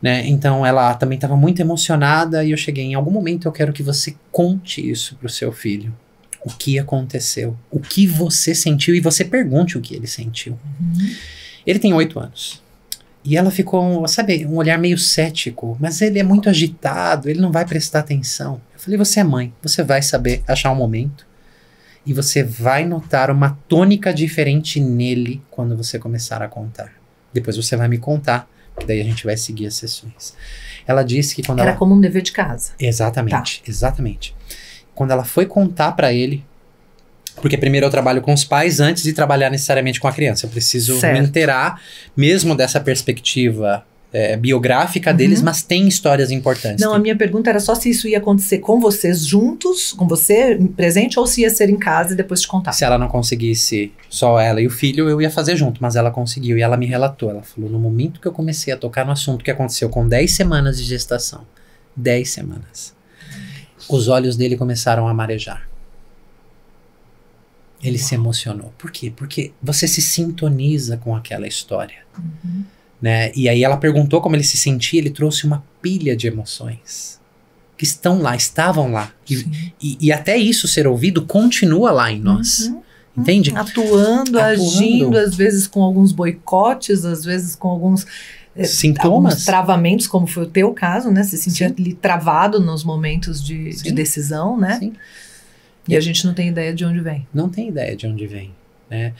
Né? Então, ela também estava muito emocionada e eu cheguei, em algum momento eu quero que você conte isso para o seu filho. O que aconteceu, o que você sentiu, e você pergunte o que ele sentiu. Ele tem 8 anos. E ela ficou, sabe, um olhar meio cético. Mas ele é muito agitado, ele não vai prestar atenção. Eu falei, você é mãe, você vai saber achar um momento. E você vai notar uma tônica diferente nele quando você começar a contar. Depois você vai me contar, que daí a gente vai seguir as sessões. Ela disse que quando Era como um dever de casa. Exatamente, exatamente. Quando ela foi contar pra ele, porque primeiro eu trabalho com os pais antes de trabalhar necessariamente com a criança. Eu preciso me inteirar mesmo dessa perspectiva biográfica deles, mas tem histórias importantes. Não, a minha pergunta era só se isso ia acontecer com vocês juntos, com você presente, ou se ia ser em casa e depois te contar. Se ela não conseguisse, só ela e o filho, eu ia fazer junto, mas ela conseguiu e ela me relatou. Ela falou, no momento que eu comecei a tocar no assunto que aconteceu com 10 semanas de gestação, 10 semanas, os olhos dele começaram a marejar. Ele se emocionou. Por quê? Porque você se sintoniza com aquela história. Né? E aí ela perguntou como ele se sentia, ele trouxe uma pilha de emoções que estavam lá. E até isso ser ouvido continua lá em nós. Entende? Atuando, agindo, às vezes com alguns boicotes, às vezes com alguns sintomas, alguns travamentos, como foi o teu caso, né? Se sentia ali travado nos momentos de decisão, né? Sim. E a gente não tem ideia de onde vem. Não tem ideia de onde vem. Né?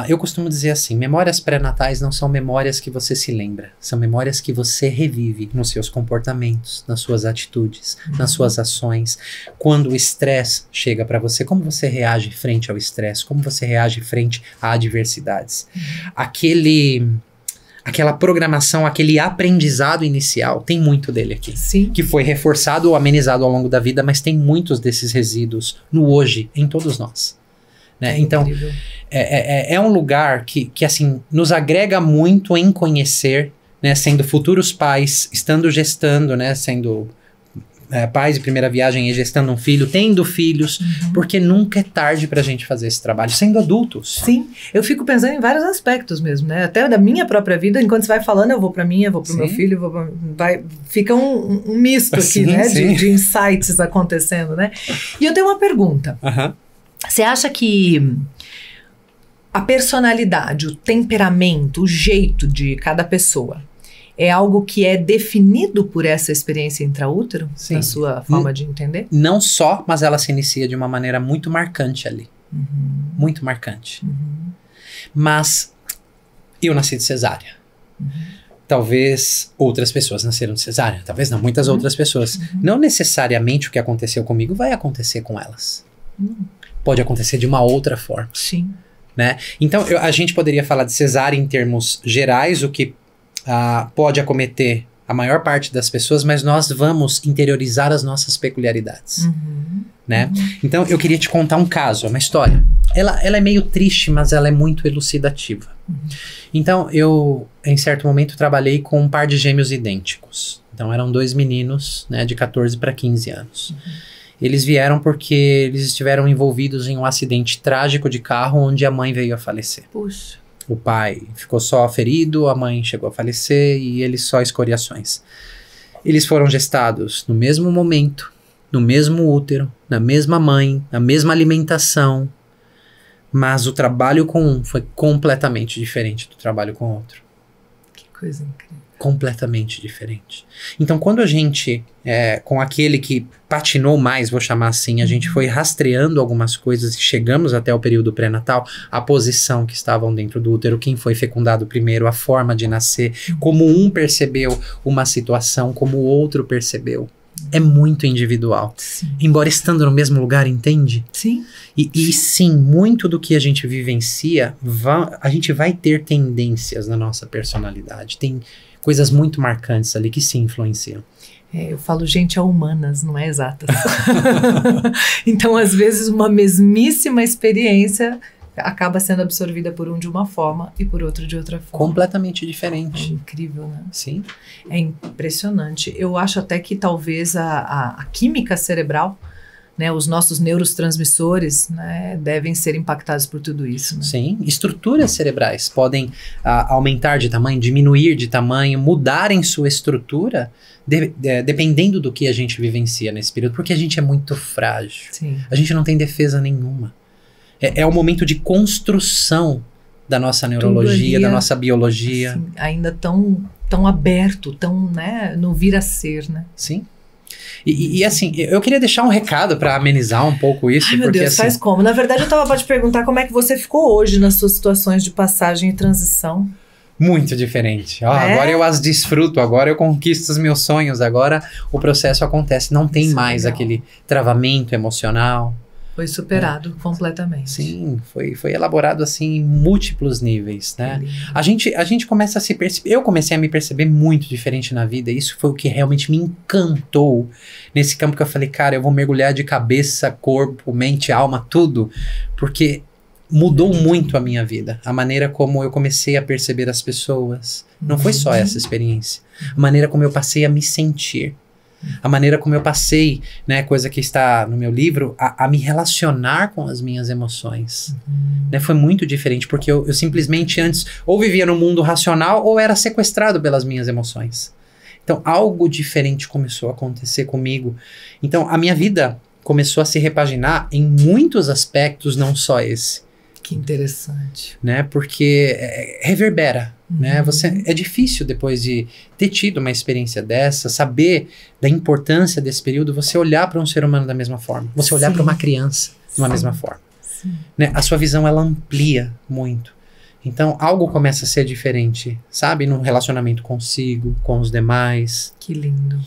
Eu costumo dizer assim, memórias pré-natais não são memórias que você se lembra, são memórias que você revive nos seus comportamentos, nas suas atitudes, nas suas ações. Quando o estresse chega para você, como você reage frente ao estresse, como você reage frente a adversidades. Aquela programação, aquele aprendizado inicial, tem muito dele aqui. Sim. Que foi reforçado ou amenizado ao longo da vida, mas tem muitos desses resíduos no hoje, em todos nós. Né? Então, é um lugar que assim, nos agrega muito em conhecer, né? Sendo futuros pais, estando gestando, né? Sendo pais de primeira viagem e gestando um filho, tendo filhos, porque nunca é tarde pra gente fazer esse trabalho, sendo adultos. Sim, eu fico pensando em vários aspectos mesmo, né? Até da minha própria vida, enquanto você vai falando, eu vou pra minha, eu vou pro meu filho, fica um misto aqui, né? De insights acontecendo, né? E eu tenho uma pergunta. Você acha que a personalidade, o temperamento, o jeito de cada pessoa é algo que é definido por essa experiência intraútero? Sim. Na sua forma de entender? Não só, mas ela se inicia de uma maneira muito marcante ali. Muito marcante. Mas eu nasci de cesárea. Talvez outras pessoas nasceram de cesárea. Talvez não, muitas outras pessoas. Não necessariamente o que aconteceu comigo vai acontecer com elas. Pode acontecer de uma outra forma. Sim. Né? Então, a gente poderia falar de cesárea em termos gerais, o que pode acometer a maior parte das pessoas, mas nós vamos interiorizar as nossas peculiaridades. Né? Então, eu queria te contar um caso, uma história. Ela é meio triste, mas ela é muito elucidativa. Então, eu, em certo momento, trabalhei com um par de gêmeos idênticos. Então, eram 2 meninos, né, de 14 para 15 anos. Eles vieram porque eles estiveram envolvidos em um acidente trágico de carro onde a mãe veio a falecer. Puxa. O pai ficou só ferido, a mãe chegou a falecer e eles só escoriações. Eles foram gestados no mesmo momento, no mesmo útero, na mesma mãe, na mesma alimentação, mas o trabalho com um foi completamente diferente do trabalho com o outro. Que coisa incrível. Completamente diferente. Então, quando a gente, com aquele que patinou mais, vou chamar assim, a gente foi rastreando algumas coisas e chegamos até o período pré-natal, a posição que estavam dentro do útero, quem foi fecundado primeiro, a forma de nascer, como um percebeu uma situação, como o outro percebeu. É muito individual. Sim. Embora estando no mesmo lugar, entende? Sim. E sim, muito do que a gente vivencia, a gente vai ter tendências na nossa personalidade. Tem coisas muito marcantes ali que se influenciam. Eu falo, gente, é humanas, não é exatas. Então, às vezes, uma mesmíssima experiência acaba sendo absorvida por um de uma forma e por outro de outra forma. Completamente É diferente. incrível, né? Sim. É impressionante. Eu acho até que talvez a química cerebral, né, os nossos neurotransmissores, né, devem ser impactados por tudo isso. Né? Sim. Estruturas cerebrais podem aumentar de tamanho, diminuir de tamanho, mudar em sua estrutura, dependendo do que a gente vivencia nesse período, porque a gente é muito frágil. Sim. A gente não tem defesa nenhuma. É um momento de construção da nossa neurologia, da nossa biologia. Assim, ainda tão aberto, tão, né, no vir a ser, né? Sim. E assim, eu queria deixar um recado para amenizar um pouco isso. Ai, meu porque, Deus, assim, faz como? Na verdade, eu tava pra te perguntar como é que você ficou hoje nas suas situações de passagem e transição. muito diferente. Agora eu as desfruto, agora eu conquisto os meus sonhos, agora o processo acontece. Não tem Isso mais aquele travamento emocional. Foi superado completamente. Sim, foi elaborado assim em múltiplos níveis, né? A gente começa a se perceber, eu comecei a me perceber muito diferente na vida, e isso foi o que realmente me encantou nesse campo que eu falei, cara, eu vou mergulhar de cabeça, corpo, mente, alma, tudo, porque mudou muito a minha vida, a maneira como eu comecei a perceber as pessoas. Não foi só essa experiência, a maneira como eu passei a me sentir. A maneira como eu passei, né, coisa que está no meu livro, a me relacionar com as minhas emoções. Né, foi muito diferente, porque eu simplesmente antes ou vivia no mundo racional ou era sequestrado pelas minhas emoções. Então, algo diferente começou a acontecer comigo. Então, a minha vida começou a se repaginar em muitos aspectos, não só esse. Que interessante. Né, porque reverbera. Né? É difícil, depois de ter tido uma experiência dessa, saber da importância desse período, você olhar para um ser humano da mesma forma, você olhar para uma criança de uma mesma forma. Né? A sua visão, ela amplia muito. Então, algo começa a ser diferente, sabe? No relacionamento consigo, com os demais. Que lindo.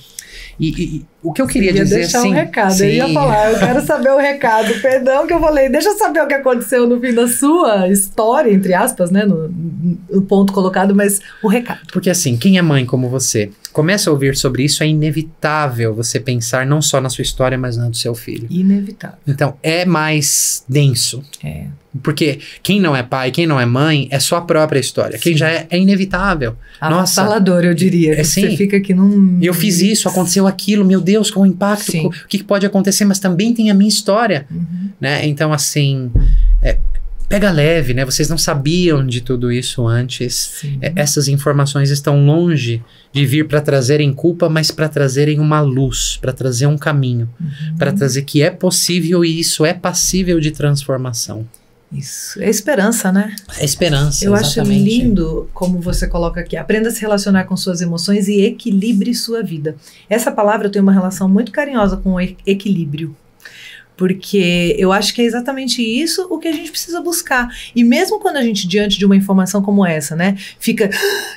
E o que eu queria dizer, deixar assim... um recado, sim. eu ia falar, eu quero saber o recado, perdão que eu falei, deixa eu saber o que aconteceu no fim da sua história, entre aspas, né, no ponto colocado, mas o recado. Porque assim, quem é mãe como você, começa a ouvir sobre isso, é inevitável você pensar não só na sua história, mas na do seu filho. Inevitável. Então, é mais denso. É. Porque quem não é pai, quem não é mãe, é sua própria história. Sim. Quem já é inevitável. Avassalador, eu diria. Sim. Você fica aqui num... Eu fiz isso, aconteceu aquilo, meu Deus, qual o impacto, o que pode acontecer, mas também tem a minha história. Né? Então, assim, pega leve, né? Vocês não sabiam de tudo isso antes. Essas informações estão longe de vir para trazerem culpa, mas para trazerem uma luz, para trazer um caminho, para trazer que é possível e isso é passível de transformação. Isso, é esperança, né? É esperança, Eu exatamente. acho lindo como você coloca aqui, aprenda a se relacionar com suas emoções e equilibre sua vida. Essa palavra eu tenho uma relação muito carinhosa com o equilíbrio, porque eu acho que é exatamente isso o que a gente precisa buscar. E mesmo quando a gente, diante de uma informação como essa, né, fica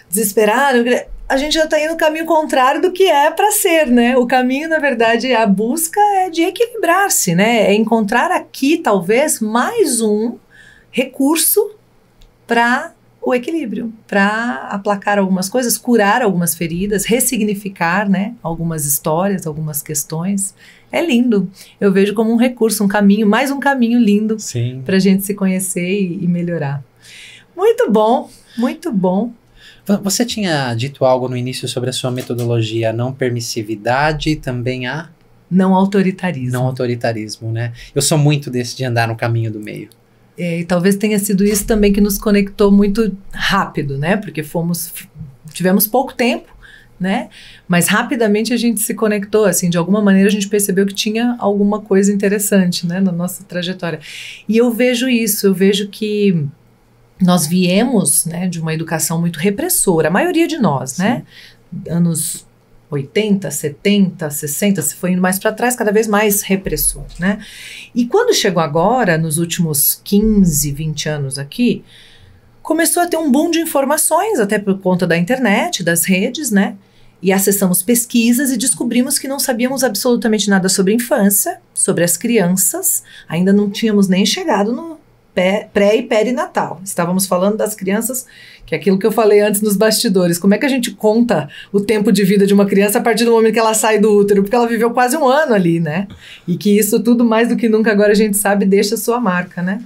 desesperado, a gente já está indo no caminho contrário do que é para ser, né? O caminho, na verdade, a busca é de equilibrar-se, né? É encontrar aqui, talvez, mais um recurso para o equilíbrio, para aplacar algumas coisas, curar algumas feridas, ressignificar, né, algumas histórias, algumas questões. É lindo. Eu vejo como um recurso, um caminho, mais um caminho lindo para a gente se conhecer e melhorar. Muito bom, muito bom. Você tinha dito algo no início sobre a sua metodologia, não permissividade e também a... Não autoritarismo. Não autoritarismo, né? Eu sou muito desse de andar no caminho do meio. E talvez tenha sido isso também que nos conectou muito rápido, né? Porque tivemos pouco tempo, né? Mas rapidamente a gente se conectou, assim, de alguma maneira a gente percebeu que tinha alguma coisa interessante, né, na nossa trajetória. E eu vejo isso, eu vejo que nós viemos, né, de uma educação muito repressora, a maioria de nós, sim, né? Anos 80, 70, 60, se foi indo mais para trás, cada vez mais repressor, né? E quando chegou agora, nos últimos 15, 20 anos aqui, começou a ter um boom de informações, até por conta da internet, das redes, né? E acessamos pesquisas e descobrimos que não sabíamos absolutamente nada sobre infância, sobre as crianças, ainda não tínhamos nem chegado no pré e perinatal. Estávamos falando das crianças, que é aquilo que eu falei antes nos bastidores. Como é que a gente conta o tempo de vida de uma criança a partir do momento que ela sai do útero? Porque ela viveu quase um ano ali, né? E que isso tudo, mais do que nunca, agora a gente sabe, deixa sua marca, né?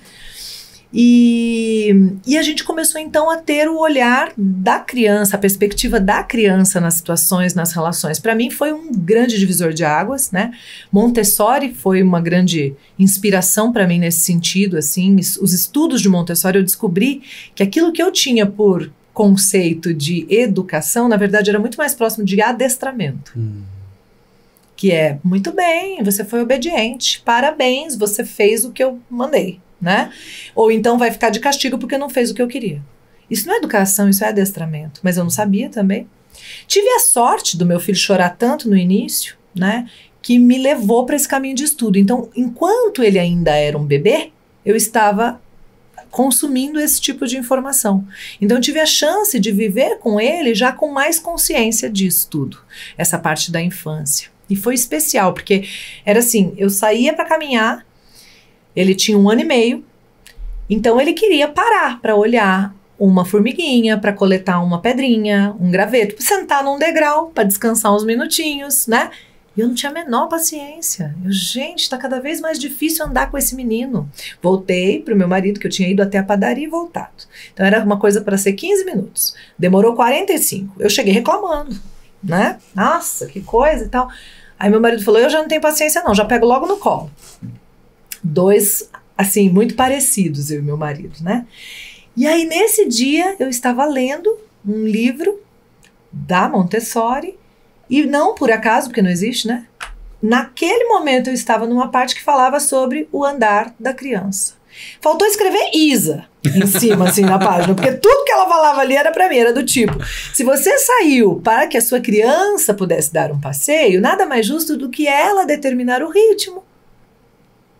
E a gente começou então a ter o olhar da criança, a perspectiva da criança nas situações, nas relações. Para mim foi um grande divisor de águas, né? Montessori foi uma grande inspiração para mim nesse sentido, assim. Os estudos de Montessori, eu descobri que aquilo que eu tinha por conceito de educação, na verdade era muito mais próximo de adestramento. Que é, muito bem, você foi obediente, parabéns, você fez o que eu mandei, né? Ou então vai ficar de castigo porque não fez o que eu queria. Isso não é educação, isso é adestramento. Mas eu não sabia também. Tive a sorte do meu filho chorar tanto no início, né, que me levou para esse caminho de estudo. Então, enquanto ele ainda era um bebê, eu estava consumindo esse tipo de informação. Então, eu tive a chance de viver com ele já com mais consciência disso tudo. Essa parte da infância. E foi especial, porque era assim, eu saía para caminhar, ele tinha 1 ano e meio, então ele queria parar para olhar uma formiguinha, para coletar uma pedrinha, um graveto, para sentar num degrau, para descansar uns minutinhos, né? E eu não tinha a menor paciência. Gente, tá cada vez mais difícil andar com esse menino. Voltei pro meu marido, que eu tinha ido até a padaria e voltado. Então era uma coisa para ser 15 minutos. Demorou 45. Eu cheguei reclamando, né? Nossa, que coisa e tal. Aí meu marido falou, eu já não tenho paciência não, já pego logo no colo. 2, assim, muito parecidos, eu e meu marido, né? E aí, nesse dia, eu estava lendo um livro da Montessori, e não por acaso, porque não existe, né? Naquele momento, eu estava numa parte que falava sobre o andar da criança. Faltou escrever Isa em cima, assim, na página, porque tudo que ela falava ali era pra mim, era do tipo, se você saiu para que a sua criança pudesse dar um passeio, nada mais justo do que ela determinar o ritmo.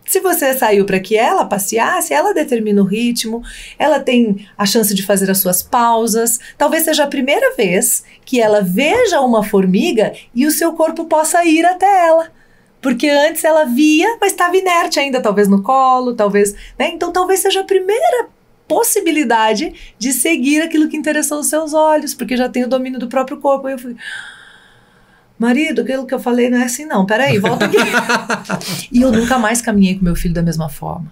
Se você saiu para que ela passeasse, ela determina o ritmo, ela tem a chance de fazer as suas pausas. Talvez seja a primeira vez que ela veja uma formiga e o seu corpo possa ir até ela. Porque antes ela via, mas estava inerte ainda, talvez no colo, talvez, né? Então talvez seja a primeira possibilidade de seguir aquilo que interessou os seus olhos, porque já tem o domínio do próprio corpo. Aí eu fui... Marido, aquilo que eu falei não é assim não, peraí, volta aqui. E eu nunca mais caminhei com meu filho da mesma forma.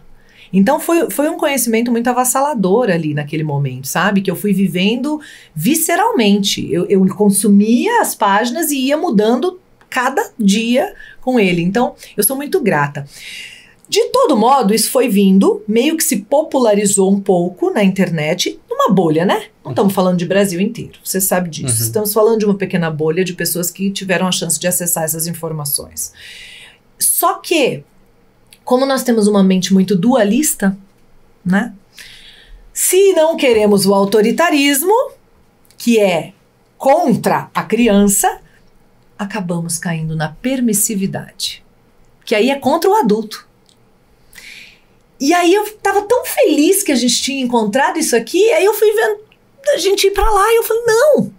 Então foi um conhecimento muito avassalador ali naquele momento, sabe? Que eu fui vivendo visceralmente. Eu consumia as páginas e ia mudando cada dia com ele. Então eu sou muito grata. De todo modo, isso foi vindo, meio que se popularizou um pouco na internet, numa bolha, né? Não estamos falando de Brasil inteiro, você sabe disso. Estamos falando de uma pequena bolha de pessoas que tiveram a chance de acessar essas informações. Só que, como nós temos uma mente muito dualista, né? Se não queremos o autoritarismo, que é contra a criança, acabamos caindo na permissividade, que aí é contra o adulto. E aí eu tava tão feliz que a gente tinha encontrado isso aqui, aí eu fui vendo a gente ir pra lá e eu falei, não.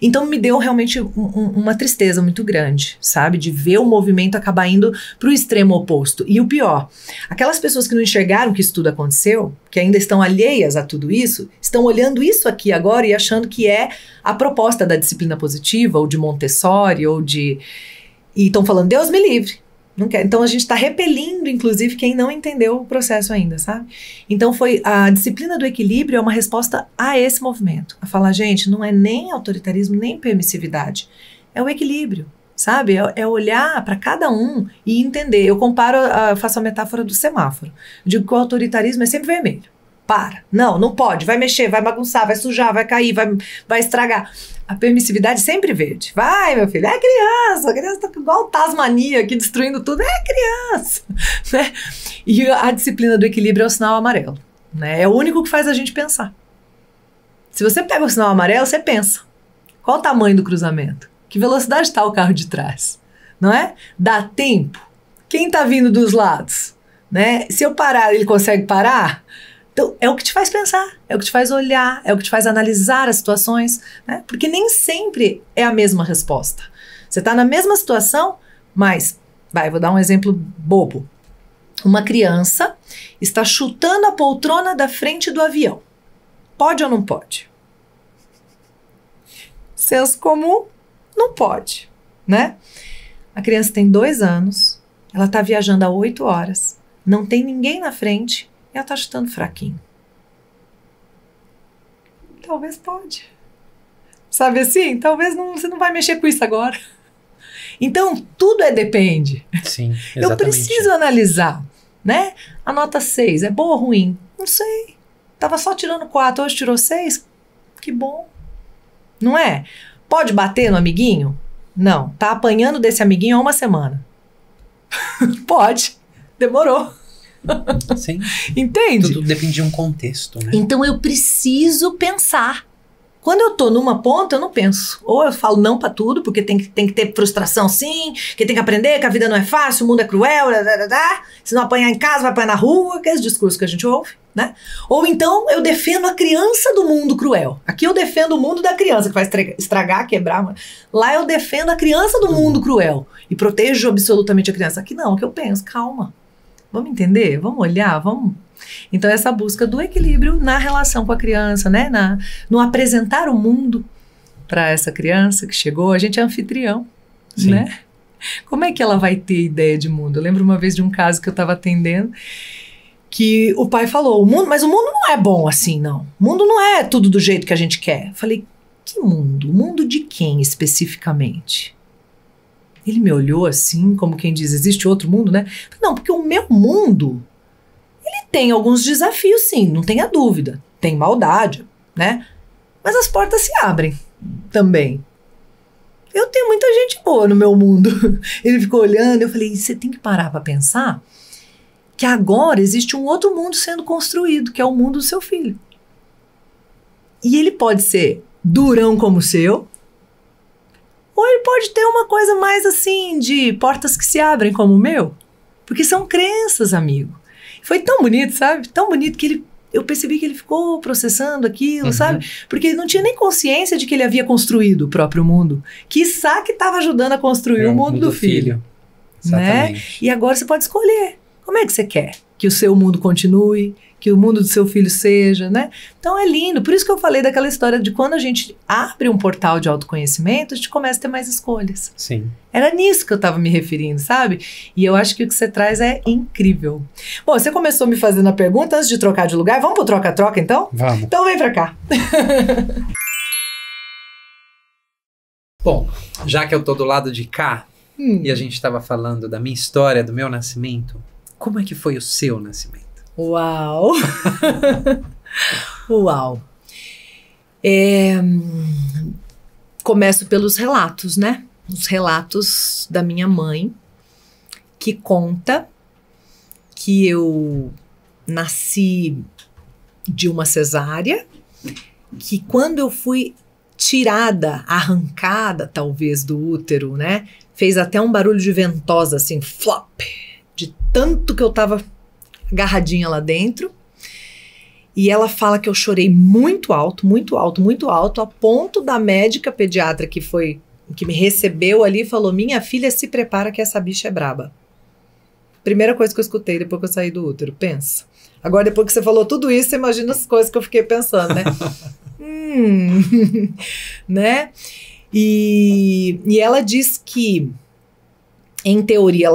Então me deu realmente uma tristeza muito grande, sabe? De ver o movimento acabar indo pro extremo oposto. E o pior, aquelas pessoas que não enxergaram que isso tudo aconteceu, que ainda estão alheias a tudo isso, estão olhando isso aqui agora e achando que é a proposta da disciplina positiva, ou de Montessori, ou de... E estão falando, Deus me livre. Não quer. Então a gente está repelindo, inclusive, quem não entendeu o processo ainda, sabe? Então a disciplina do equilíbrio é uma resposta a esse movimento. A falar, gente, não é nem autoritarismo, nem permissividade. É o equilíbrio, sabe? É olhar para cada um e entender. Eu faço a metáfora do semáforo. Eu digo que o autoritarismo é sempre vermelho. Para. Não pode. Vai mexer, vai bagunçar, vai sujar, vai cair, vai estragar. A permissividade sempre verde. Vai, meu filho, é criança. A criança tá igual Tasmania aqui, destruindo tudo. É criança. Né? E a disciplina do equilíbrio é o sinal amarelo. Né? É o único que faz a gente pensar. Se você pega o sinal amarelo, você pensa. Qual o tamanho do cruzamento? Que velocidade está o carro de trás? Não é? Dá tempo? Quem está vindo dos lados? Né? Se eu parar, ele consegue parar? Então, é o que te faz pensar, é o que te faz olhar, é o que te faz analisar as situações, né? Porque nem sempre é a mesma resposta. Você está na mesma situação, mas, vou dar um exemplo bobo. Uma criança está chutando a poltrona da frente do avião. Pode ou não pode? Senso comum, não pode, né? A criança tem 2 anos, ela está viajando há 8 horas, não tem ninguém na frente, e ela está chutando fraquinho. Talvez pode. Sabe assim? Talvez você não vai mexer com isso agora. Então, tudo depende. Sim, exatamente. Eu preciso analisar, né? A nota 6 é boa ou ruim? Não sei. Tava só tirando 4, hoje tirou 6? Que bom. Não é? Pode bater no amiguinho? Não. Tá apanhando desse amiguinho há 1 semana. Pode. Demorou. Sim. Entende? Tudo depende de um contexto, né? Então eu preciso pensar. Quando eu tô numa ponta, eu não penso. Ou eu falo não pra tudo, porque tem que ter frustração sim, que tem que aprender que a vida não é fácil, o mundo é cruel, se não apanhar em casa, vai apanhar na rua, aqueles discursos que a gente ouve, né? Ou então eu defendo a criança do mundo cruel. Aqui eu defendo o mundo da criança, que vai estragar, quebrar. Lá eu defendo a criança do mundo cruel e protejo absolutamente a criança. Aqui não, o que eu penso, calma. Vamos entender? Vamos olhar? Vamos... Então, essa busca do equilíbrio na relação com a criança, né? No apresentar o mundo para essa criança que chegou. A gente é anfitrião, Sim. né? Como é que ela vai ter ideia de mundo? Eu lembro uma vez de um caso que eu estava atendendo que o pai falou, mas o mundo não é bom assim, não. O mundo não é tudo do jeito que a gente quer. Eu falei, que mundo? O mundo de quem especificamente? Ele me olhou assim, como quem diz, existe outro mundo, né? Não, porque o meu mundo, ele tem alguns desafios, sim, não tenha dúvida. Tem maldade, né? Mas as portas se abrem também. Eu tenho muita gente boa no meu mundo. Ele ficou olhando, eu falei, você tem que parar para pensar que agora existe um outro mundo sendo construído, que é o mundo do seu filho. E ele pode ser durão como o seu, ou ele pode ter uma coisa mais assim, de portas que se abrem como o meu. Porque são crenças, amigo. Foi tão bonito, sabe? Tão bonito que eu percebi que ele ficou processando aquilo, sabe? Porque ele não tinha nem consciência de que ele havia construído o próprio mundo. Quiçá que estava ajudando a construir o mundo do filho. Né? E agora você pode escolher. Como é que você quer que o seu mundo continue, que o mundo do seu filho seja, né? Então é lindo. Por isso que eu falei daquela história de quando a gente abre um portal de autoconhecimento, a gente começa a ter mais escolhas. Sim. Era nisso que eu estava me referindo, sabe? E eu acho que o que você traz é incrível. Bom, você começou me fazendo a pergunta antes de trocar de lugar. Vamos pro troca-troca, então? Vamos. Então vem pra cá. Bom, já que eu tô do lado de cá, e a gente estava falando da minha história, do meu nascimento, como é que foi o seu nascimento? Uau! Uau! Começo pelos relatos, né? Os relatos da minha mãe, que conta que eu nasci de uma cesárea, que quando eu fui tirada, arrancada talvez do útero, né? Fez até um barulho de ventosa, assim, flop, de tanto que eu tava agarradinha lá dentro. E ela fala que eu chorei muito alto, muito alto, muito alto, a ponto da médica pediatra que me recebeu ali, falou: minha filha, se prepara que essa bicha é braba. Primeira coisa que eu escutei depois que eu saí do útero, pensa. Agora, depois que você falou tudo isso, você imagina as coisas que eu fiquei pensando, né? Né? E ela diz que, em teoria,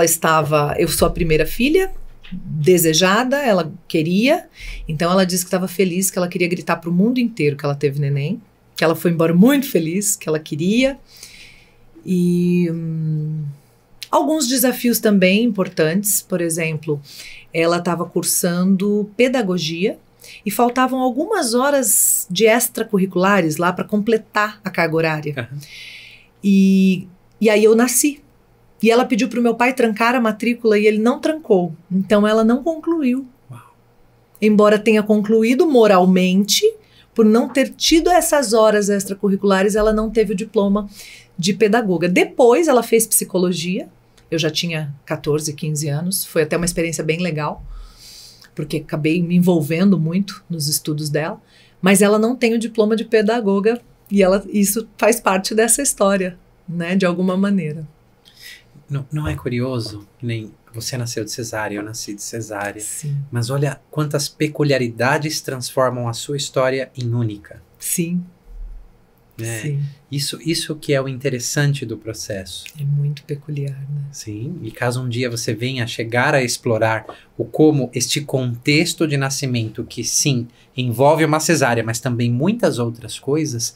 eu sou a primeira filha desejada, ela queria, então ela disse que estava feliz, que ela queria gritar para o mundo inteiro que ela teve neném, que ela foi embora muito feliz, que ela queria. E alguns desafios também importantes, por exemplo, ela estava cursando pedagogia e faltavam algumas horas de extracurriculares lá para completar a carga horária. Uhum. E aí eu nasci. E ela pediu para o meu pai trancar a matrícula e ele não trancou. Então ela não concluiu. Uau. Embora tenha concluído moralmente, por não ter tido essas horas extracurriculares, ela não teve o diploma de pedagoga. Depois ela fez psicologia. Eu já tinha 14, 15 anos. Foi até uma experiência bem legal, porque acabei me envolvendo muito nos estudos dela. Mas ela não tem o diploma de pedagoga e isso faz parte dessa história, né, de alguma maneira. Não é curioso? Nem você nasceu de cesárea, eu nasci de cesárea. Sim. Mas olha quantas peculiaridades transformam a sua história em única. Sim. Né? Sim. Isso que é o interessante do processo. É muito peculiar, né? Sim, e caso um dia você venha chegar a explorar como este contexto de nascimento, que sim, envolve uma cesárea, mas também muitas outras coisas,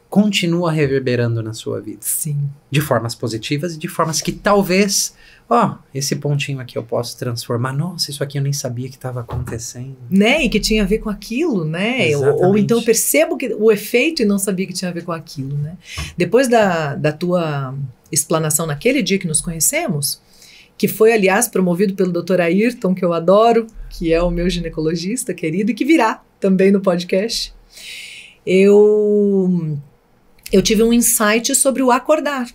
continua reverberando na sua vida. Sim. De formas positivas e de formas que talvez, esse pontinho aqui eu posso transformar. Nossa, isso aqui eu nem sabia que estava acontecendo. Né? E que tinha a ver com aquilo, né? Ou então eu percebo o efeito e não sabia que tinha a ver com aquilo, né? Depois da tua explanação naquele dia que nos conhecemos, que foi, aliás, promovido pelo Dr. Ayrton, que eu adoro, que é o meu ginecologista querido e que virá também no podcast, eu tive um insight sobre o acordar.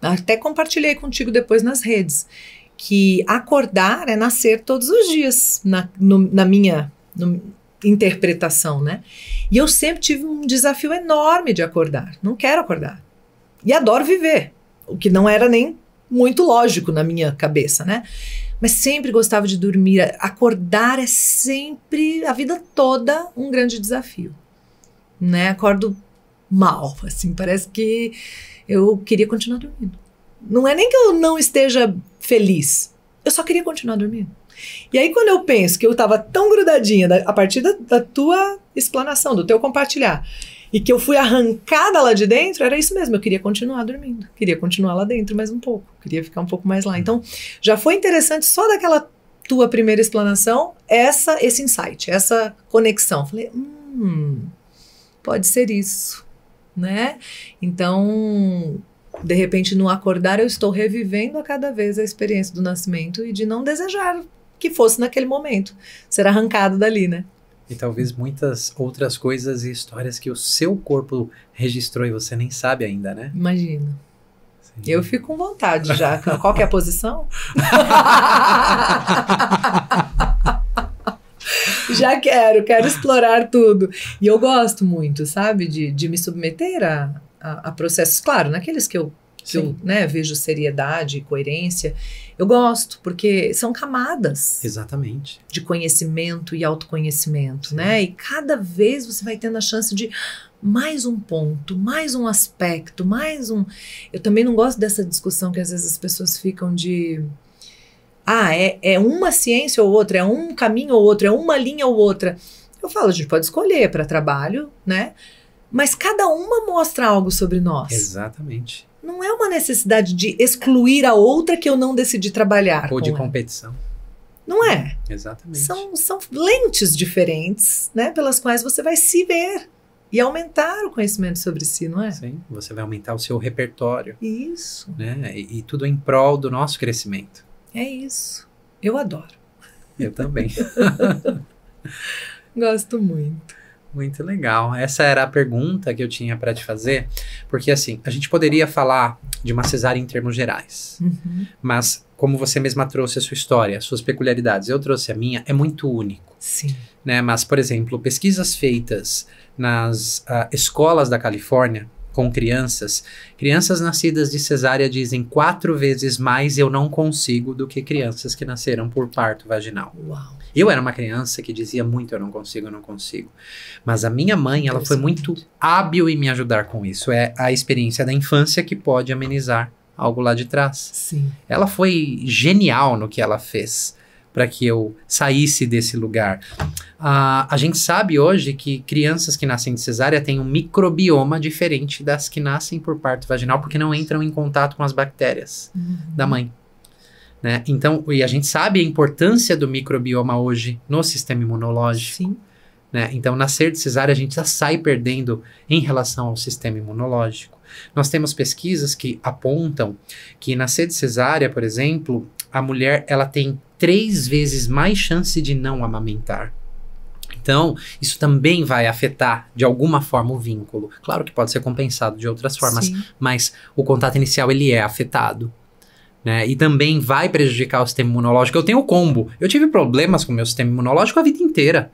Até compartilhei contigo depois nas redes. Que acordar é nascer todos os dias, na minha interpretação, né? E eu sempre tive um desafio enorme de acordar. Não quero acordar. E adoro viver. O que não era nem muito lógico na minha cabeça, né? Mas sempre gostava de dormir. Acordar é sempre, a vida toda, um grande desafio. Né? Acordo mal, assim, parece que eu queria continuar dormindo. Não é nem que eu não esteja feliz, eu só queria continuar dormindo. E aí quando eu penso que eu estava tão grudadinha a partir da tua explanação, do teu compartilhar, e que eu fui arrancada lá de dentro, era isso mesmo, eu queria continuar dormindo, queria continuar lá dentro mais um pouco, queria ficar um pouco mais lá. Então já foi interessante só daquela tua primeira explanação, esse insight, essa conexão. Falei, pode ser isso. Né? Então, de repente, no acordar, eu estou revivendo a cada vez a experiência do nascimento e de não desejar que fosse naquele momento ser arrancado dali, né? E talvez muitas outras coisas e histórias que o seu corpo registrou e você nem sabe ainda, né? Imagina. Sim. Eu fico com vontade já. Qual que é a posição? Já quero explorar tudo. E eu gosto muito, sabe, de me submeter a processos, claro, naqueles que eu né, vejo seriedade e coerência. Eu gosto, porque são camadas. Exatamente. De conhecimento e autoconhecimento, sim, né? E cada vez você vai tendo a chance de mais um ponto, mais um aspecto, mais um... Eu também não gosto dessa discussão que às vezes as pessoas ficam de... é uma ciência ou outra, é um caminho ou outro, é uma linha ou outra. Eu falo, a gente pode escolher para trabalho, né? Mas cada uma mostra algo sobre nós. Exatamente. Não é uma necessidade de excluir a outra que eu não decidi trabalhar. Ou de competição. Não é. Exatamente. São lentes diferentes, né? Pelas quais você vai se ver e aumentar o conhecimento sobre si, não é? Sim, você vai aumentar o seu repertório. Isso. Né? E tudo em prol do nosso crescimento. É isso. Eu adoro. Eu também. Gosto muito. Muito legal. Essa era a pergunta que eu tinha para te fazer, porque assim, a gente poderia falar de uma cesárea em termos gerais, mas como você mesma trouxe a sua história, as suas peculiaridades, eu trouxe a minha, é muito único. Sim. Né? Mas, por exemplo, pesquisas feitas nas escolas da Califórnia com crianças nascidas de cesárea dizem 4 vezes mais eu não consigo do que crianças que nasceram por parto vaginal. Uau. Eu era uma criança que dizia muito eu não consigo. Mas a minha mãe, ela foi muito hábil em me ajudar com isso. É a experiência da infância que pode amenizar algo lá de trás. Sim. Ela foi genial no que ela fez para que eu saísse desse lugar. A gente sabe hoje que crianças que nascem de cesárea têm um microbioma diferente das que nascem por parto vaginal, porque não entram em contato com as bactérias da mãe. Né? Então, e a gente sabe a importância do microbioma hoje no sistema imunológico. Sim. Né? Então, nascer de cesárea, a gente já sai perdendo em relação ao sistema imunológico. Nós temos pesquisas que apontam que nascer de cesárea, por exemplo, a mulher ela tem 3 vezes mais chance de não amamentar. Então, isso também vai afetar, de alguma forma, o vínculo. Claro que pode ser compensado de outras formas, Sim. mas o contato inicial, ele é afetado. Né? E também vai prejudicar o sistema imunológico. Eu tenho o combo. Eu tive problemas com o meu sistema imunológico a vida inteira.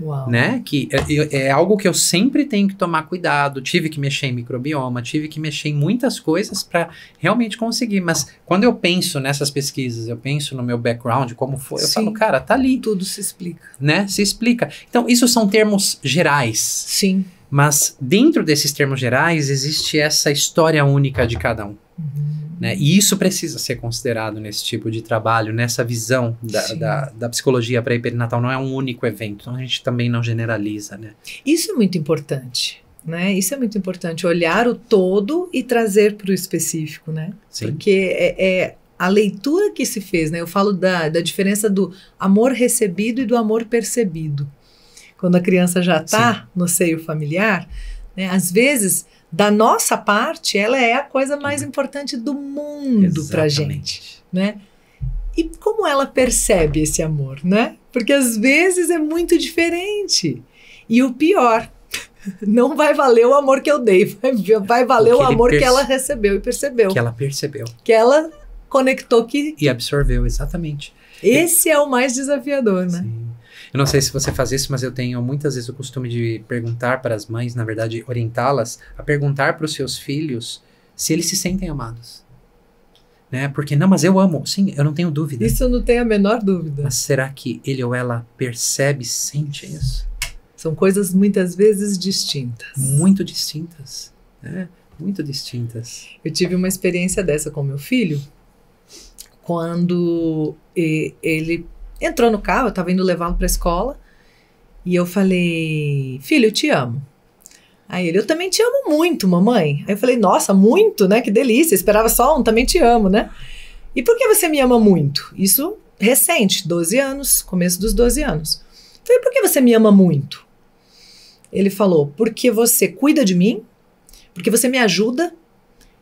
Uau. Né? Que é algo que eu sempre tenho que tomar cuidado. Tive que mexer em microbioma, tive que mexer em muitas coisas para realmente conseguir. Mas quando eu penso nessas pesquisas, eu penso no meu background, como foi, eu falo, cara, tá ali. Tudo se explica. Né? Se explica. Então, isso são termos gerais. Sim. Mas dentro desses termos gerais, existe essa história única de cada um. Né? E isso precisa ser considerado nesse tipo de trabalho, nessa visão da psicologia pré-perinatal. Não é um único evento, então a gente também não generaliza, né? Isso é muito importante, né? Isso é muito importante, olhar o todo e trazer para o específico, né? Sim. Porque é a leitura que se fez, né? Eu falo da diferença do amor recebido e do amor percebido. Quando a criança já está no seio familiar, né? Às vezes, da nossa parte, ela é a coisa mais importante do mundo pra gente, né? E como ela percebe esse amor, né? Porque às vezes é muito diferente. E o pior, não vai valer o amor que eu dei, vai valer o amor que ela recebeu e percebeu. Que ela percebeu. Que ela conectou e absorveu, exatamente. Esse é o mais desafiador, né? Sim. Eu não sei se você faz isso, mas eu tenho muitas vezes o costume de perguntar para as mães, na verdade, orientá-las a perguntar para os seus filhos se eles se sentem amados. Né? Porque, não, mas eu amo. Sim, eu não tenho dúvida. Isso eu não tenho a menor dúvida. Mas será que ele ou ela percebe, sente isso? São coisas muitas vezes distintas. Muito distintas. Né? Muito distintas. Eu tive uma experiência dessa com meu filho, quando ele entrou no carro, eu estava indo levá-lo para a escola, e eu falei, filho, eu te amo. Aí ele, eu também te amo muito, mamãe. Aí eu falei, nossa, muito, né? Que delícia, esperava só um, também te amo, né? E por que você me ama muito? Isso recente, 12 anos, começo dos 12 anos. Eu falei, por que você me ama muito? Ele falou, porque você cuida de mim, porque você me ajuda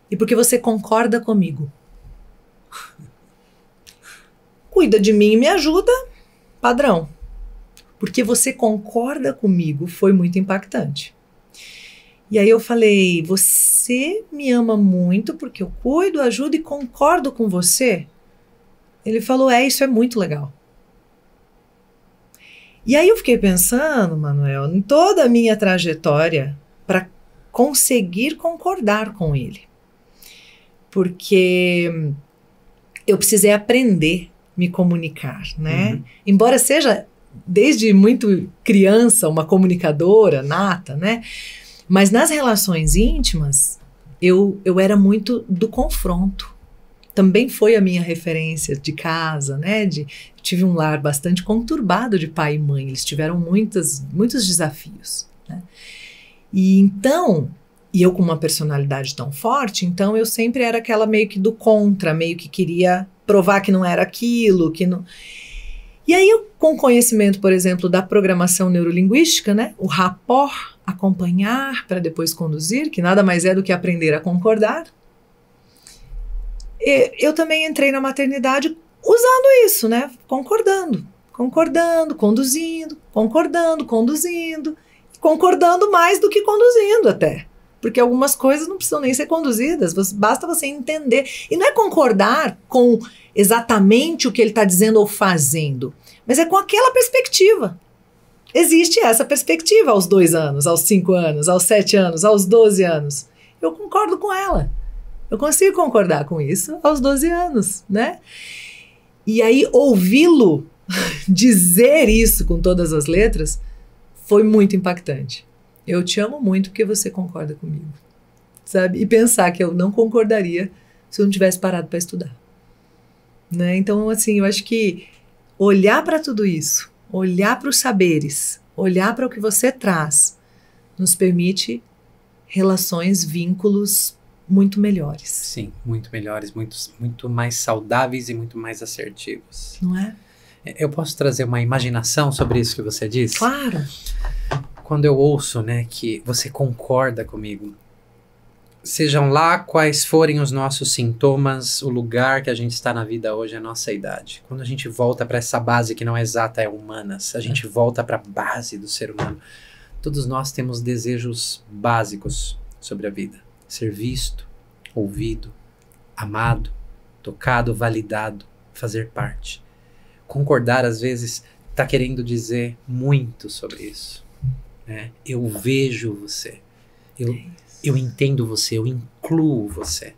e porque você concorda comigo. Cuida de mim e me ajuda, padrão. Porque você concorda comigo foi muito impactante. E aí eu falei, você me ama muito porque eu cuido, ajudo e concordo com você? Ele falou, isso é muito legal. E aí eu fiquei pensando, Manuel, em toda a minha trajetória para conseguir concordar com ele. Porque eu precisei aprender me comunicar, né? Embora seja desde muito criança uma comunicadora nata, né? Mas nas relações íntimas eu era muito do confronto. Também foi a minha referência de casa, né? Tive um lar bastante conturbado de pai e mãe. Eles tiveram muitos desafios, né? E então, eu com uma personalidade tão forte, então eu sempre era aquela meio que do contra, meio que queria provar que não era aquilo, que não... E aí, eu, com conhecimento, por exemplo, da programação neurolinguística, né? O rapport, acompanhar para depois conduzir, que nada mais é do que aprender a concordar. Eu também entrei na maternidade usando isso, né? Concordando. concordando, conduzindo, concordando, conduzindo, concordando mais do que conduzindo até. Porque algumas coisas não precisam nem ser conduzidas, basta você entender. E não é concordar com exatamente o que ele está dizendo ou fazendo, mas é com aquela perspectiva. Existe essa perspectiva aos 2 anos, aos 5 anos, aos 7 anos, aos 12 anos. Eu concordo com ela. Eu consigo concordar com isso aos 12 anos, né? E aí, ouvi-lo dizer isso com todas as letras foi muito impactante. Eu te amo muito porque você concorda comigo, sabe? E pensar que eu não concordaria se eu não tivesse parado para estudar, né? Então, assim, eu acho que olhar para tudo isso, olhar para os saberes, olhar para o que você traz, nos permite relações, vínculos muito melhores. Sim, muito melhores, muito mais saudáveis e muito mais assertivos. Não é? Eu posso trazer uma imaginação sobre isso que você disse? Claro. Quando eu ouço, né, que você concorda comigo, sejam lá quais forem os nossos sintomas, o lugar que a gente está na vida hoje, a nossa idade. Quando a gente volta para essa base que não é exata, é humanas, a gente volta para a base do ser humano. Todos nós temos desejos básicos sobre a vida. Ser visto, ouvido, amado, tocado, validado, fazer parte. Concordar, às vezes, está querendo dizer muito sobre isso. Né? Eu vejo você, eu entendo você, eu incluo você.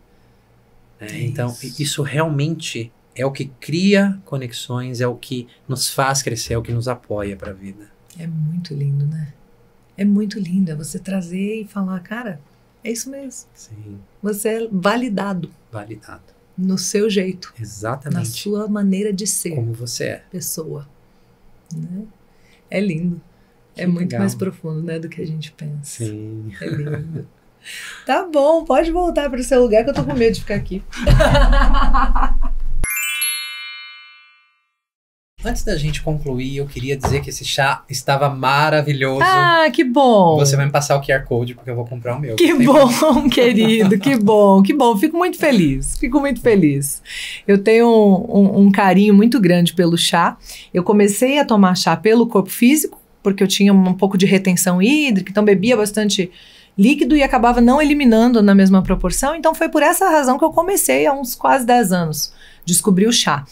Né? Então, isso realmente é o que cria conexões, é o que nos faz crescer, é o que nos apoia para a vida. É muito lindo, né? É muito lindo, é você trazer e falar, cara, é isso mesmo. Sim. Você é validado. Validado. No seu jeito. Exatamente. Na sua maneira de ser. Como você é. Pessoa. Né? É lindo. Que é muito legal. mais profundo, né, do que a gente pensa. Sim. É lindo. Tá bom, pode voltar para o seu lugar que eu tô com medo de ficar aqui. Antes da gente concluir, eu queria dizer que esse chá estava maravilhoso. Ah, que bom! Você vai me passar o QR Code porque eu vou comprar o meu. Que bom, querido, que bom, que bom. Fico muito feliz, fico muito feliz. Eu tenho um carinho muito grande pelo chá. Eu comecei a tomar chá pelo corpo físico, porque eu tinha um pouco de retenção hídrica, então bebia bastante líquido e acabava não eliminando na mesma proporção. Então foi por essa razão que eu comecei há uns quase 10 anos, descobri o chá.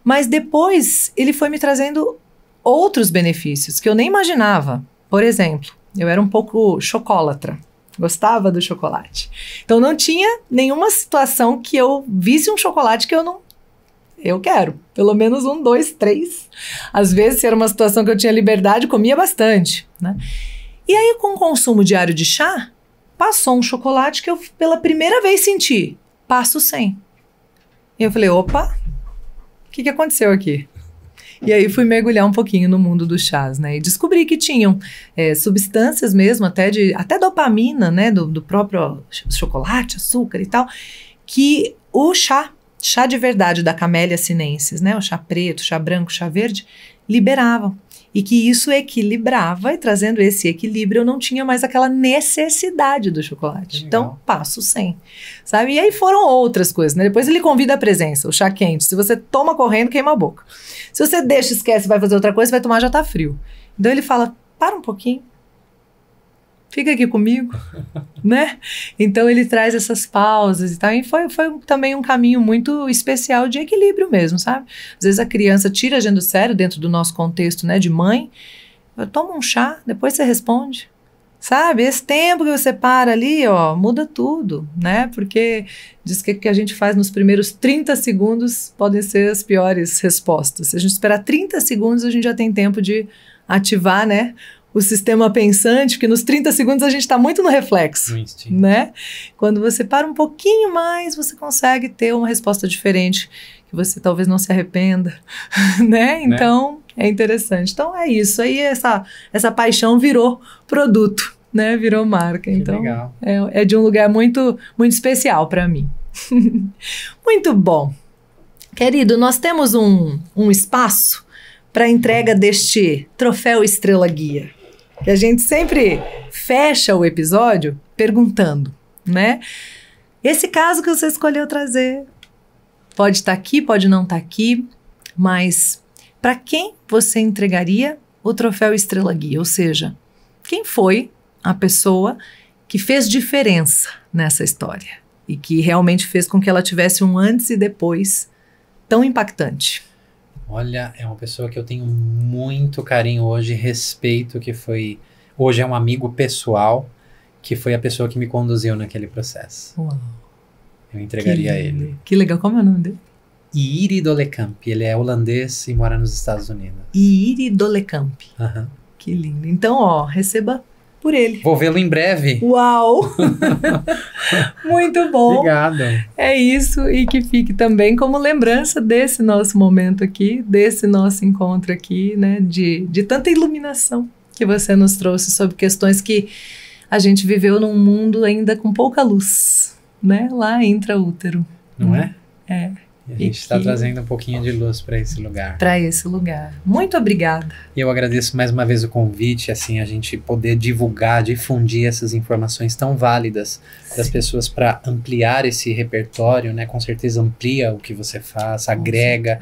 Mas depois ele foi me trazendo outros benefícios que eu nem imaginava. Por exemplo, eu era um pouco chocolatra, gostava do chocolate. Então não tinha nenhuma situação que eu visse um chocolate que eu quero. Pelo menos 1, 2, 3. Às vezes, se era uma situação que eu tinha liberdade, comia bastante, né? E aí, com o consumo diário de chá, passou um chocolate que eu, pela primeira vez, senti. Passo sem. E eu falei, opa, o que aconteceu aqui? E aí fui mergulhar um pouquinho no mundo dos chás, né? E descobri que tinham substâncias mesmo, até dopamina, né? Do próprio chocolate, açúcar e tal, que o chá de verdade da Camellia sinensis, né? O chá preto, chá branco, chá verde, liberavam. E que isso equilibrava, e trazendo esse equilíbrio, eu não tinha mais aquela necessidade do chocolate. Então, passo sem, sabe? E aí foram outras coisas, né? Depois ele convida a presença, o chá quente. Se você toma correndo, queima a boca. Se você deixa, esquece, vai fazer outra coisa, vai tomar, já tá frio. Então ele fala, para um pouquinho, fica aqui comigo, né? Então ele traz essas pausas e tal, e foi também um caminho muito especial de equilíbrio mesmo, sabe? Às vezes a criança tira a gente do sério dentro do nosso contexto, né, de mãe, toma um chá, depois você responde, sabe? Esse tempo que você para ali, ó, muda tudo, né? Porque diz que o que a gente faz nos primeiros 30 segundos podem ser as piores respostas. Se a gente esperar 30 segundos, a gente já tem tempo de ativar, né, o sistema pensante, que nos 30 segundos a gente está muito no reflexo, né? Quando você para um pouquinho mais, você consegue ter uma resposta diferente, que você talvez não se arrependa, né? Então, é interessante. Então, é isso. Aí, essa paixão virou produto, né? Virou marca. Que então, legal. É de um lugar muito, muito especial para mim. Muito bom. Querido, nós temos um espaço para a entrega deste troféu Estrela Guia, que a gente sempre fecha o episódio perguntando, né? Esse caso que você escolheu trazer pode estar aqui, pode não estar aqui, mas para quem você entregaria o troféu Estrela Guia? Ou seja, quem foi a pessoa que fez diferença nessa história e que realmente fez com que ela tivesse um antes e depois tão impactante? Olha, é uma pessoa que eu tenho muito carinho hoje, respeito, que foi... Hoje é um amigo pessoal, que foi a pessoa que me conduziu naquele processo. Uau. Eu entregaria a ele. Que legal, como é o nome dele? Iri Dolekamp, ele é holandês e mora nos Estados Unidos. Iri Dolekamp. Uhum. Que lindo. Então, ó, receba por ele. Vou vê-lo em breve. Uau! Muito bom. Obrigado. É isso, e que fique também como lembrança desse nosso momento aqui, desse nosso encontro aqui, né, de tanta iluminação que você nos trouxe sobre questões que a gente viveu num mundo ainda com pouca luz, né, lá intraútero. Não é? É. E a gente está trazendo um pouquinho de luz para esse lugar. Para esse lugar. Muito obrigada. E eu agradeço mais uma vez o convite, assim, a gente poder divulgar, difundir essas informações tão válidas das pessoas para ampliar esse repertório, né? Com certeza amplia o que você faz, agrega,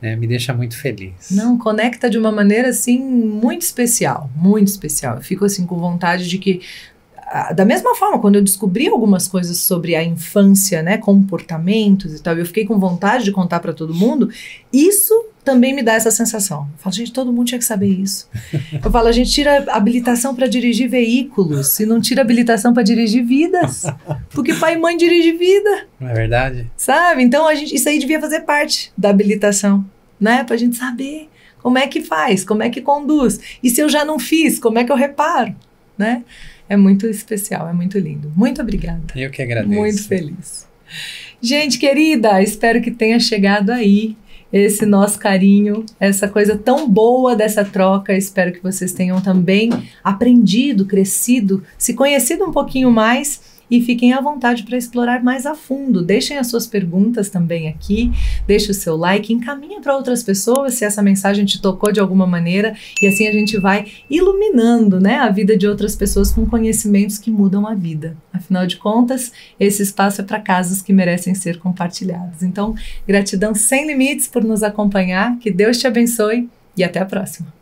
né? Me deixa muito feliz. Não, conecta de uma maneira, assim, muito especial, muito especial. Eu fico, assim, com vontade de que, da mesma forma, quando eu descobri algumas coisas sobre a infância, né, comportamentos e tal, eu fiquei com vontade de contar para todo mundo, isso também me dá essa sensação. Eu falo, gente, todo mundo tinha que saber isso. Eu falo, a gente tira habilitação para dirigir veículos e não tira habilitação para dirigir vidas, porque pai e mãe dirigem vida. Não é verdade? Sabe? Então, isso aí devia fazer parte da habilitação, né, pra gente saber como é que faz, como é que conduz. E se eu já não fiz, como é que eu reparo, né? É muito especial, é muito lindo. Muito obrigada. Eu que agradeço. Muito feliz. Gente querida, espero que tenha chegado aí esse nosso carinho, essa coisa tão boa dessa troca. Espero que vocês tenham também aprendido, crescido, se conhecido um pouquinho mais. E fiquem à vontade para explorar mais a fundo. Deixem as suas perguntas também aqui, deixe o seu like, encaminha para outras pessoas se essa mensagem te tocou de alguma maneira, e assim a gente vai iluminando, né, a vida de outras pessoas com conhecimentos que mudam a vida. Afinal de contas, esse espaço é para casos que merecem ser compartilhados. Então, gratidão sem limites por nos acompanhar, que Deus te abençoe e até a próxima.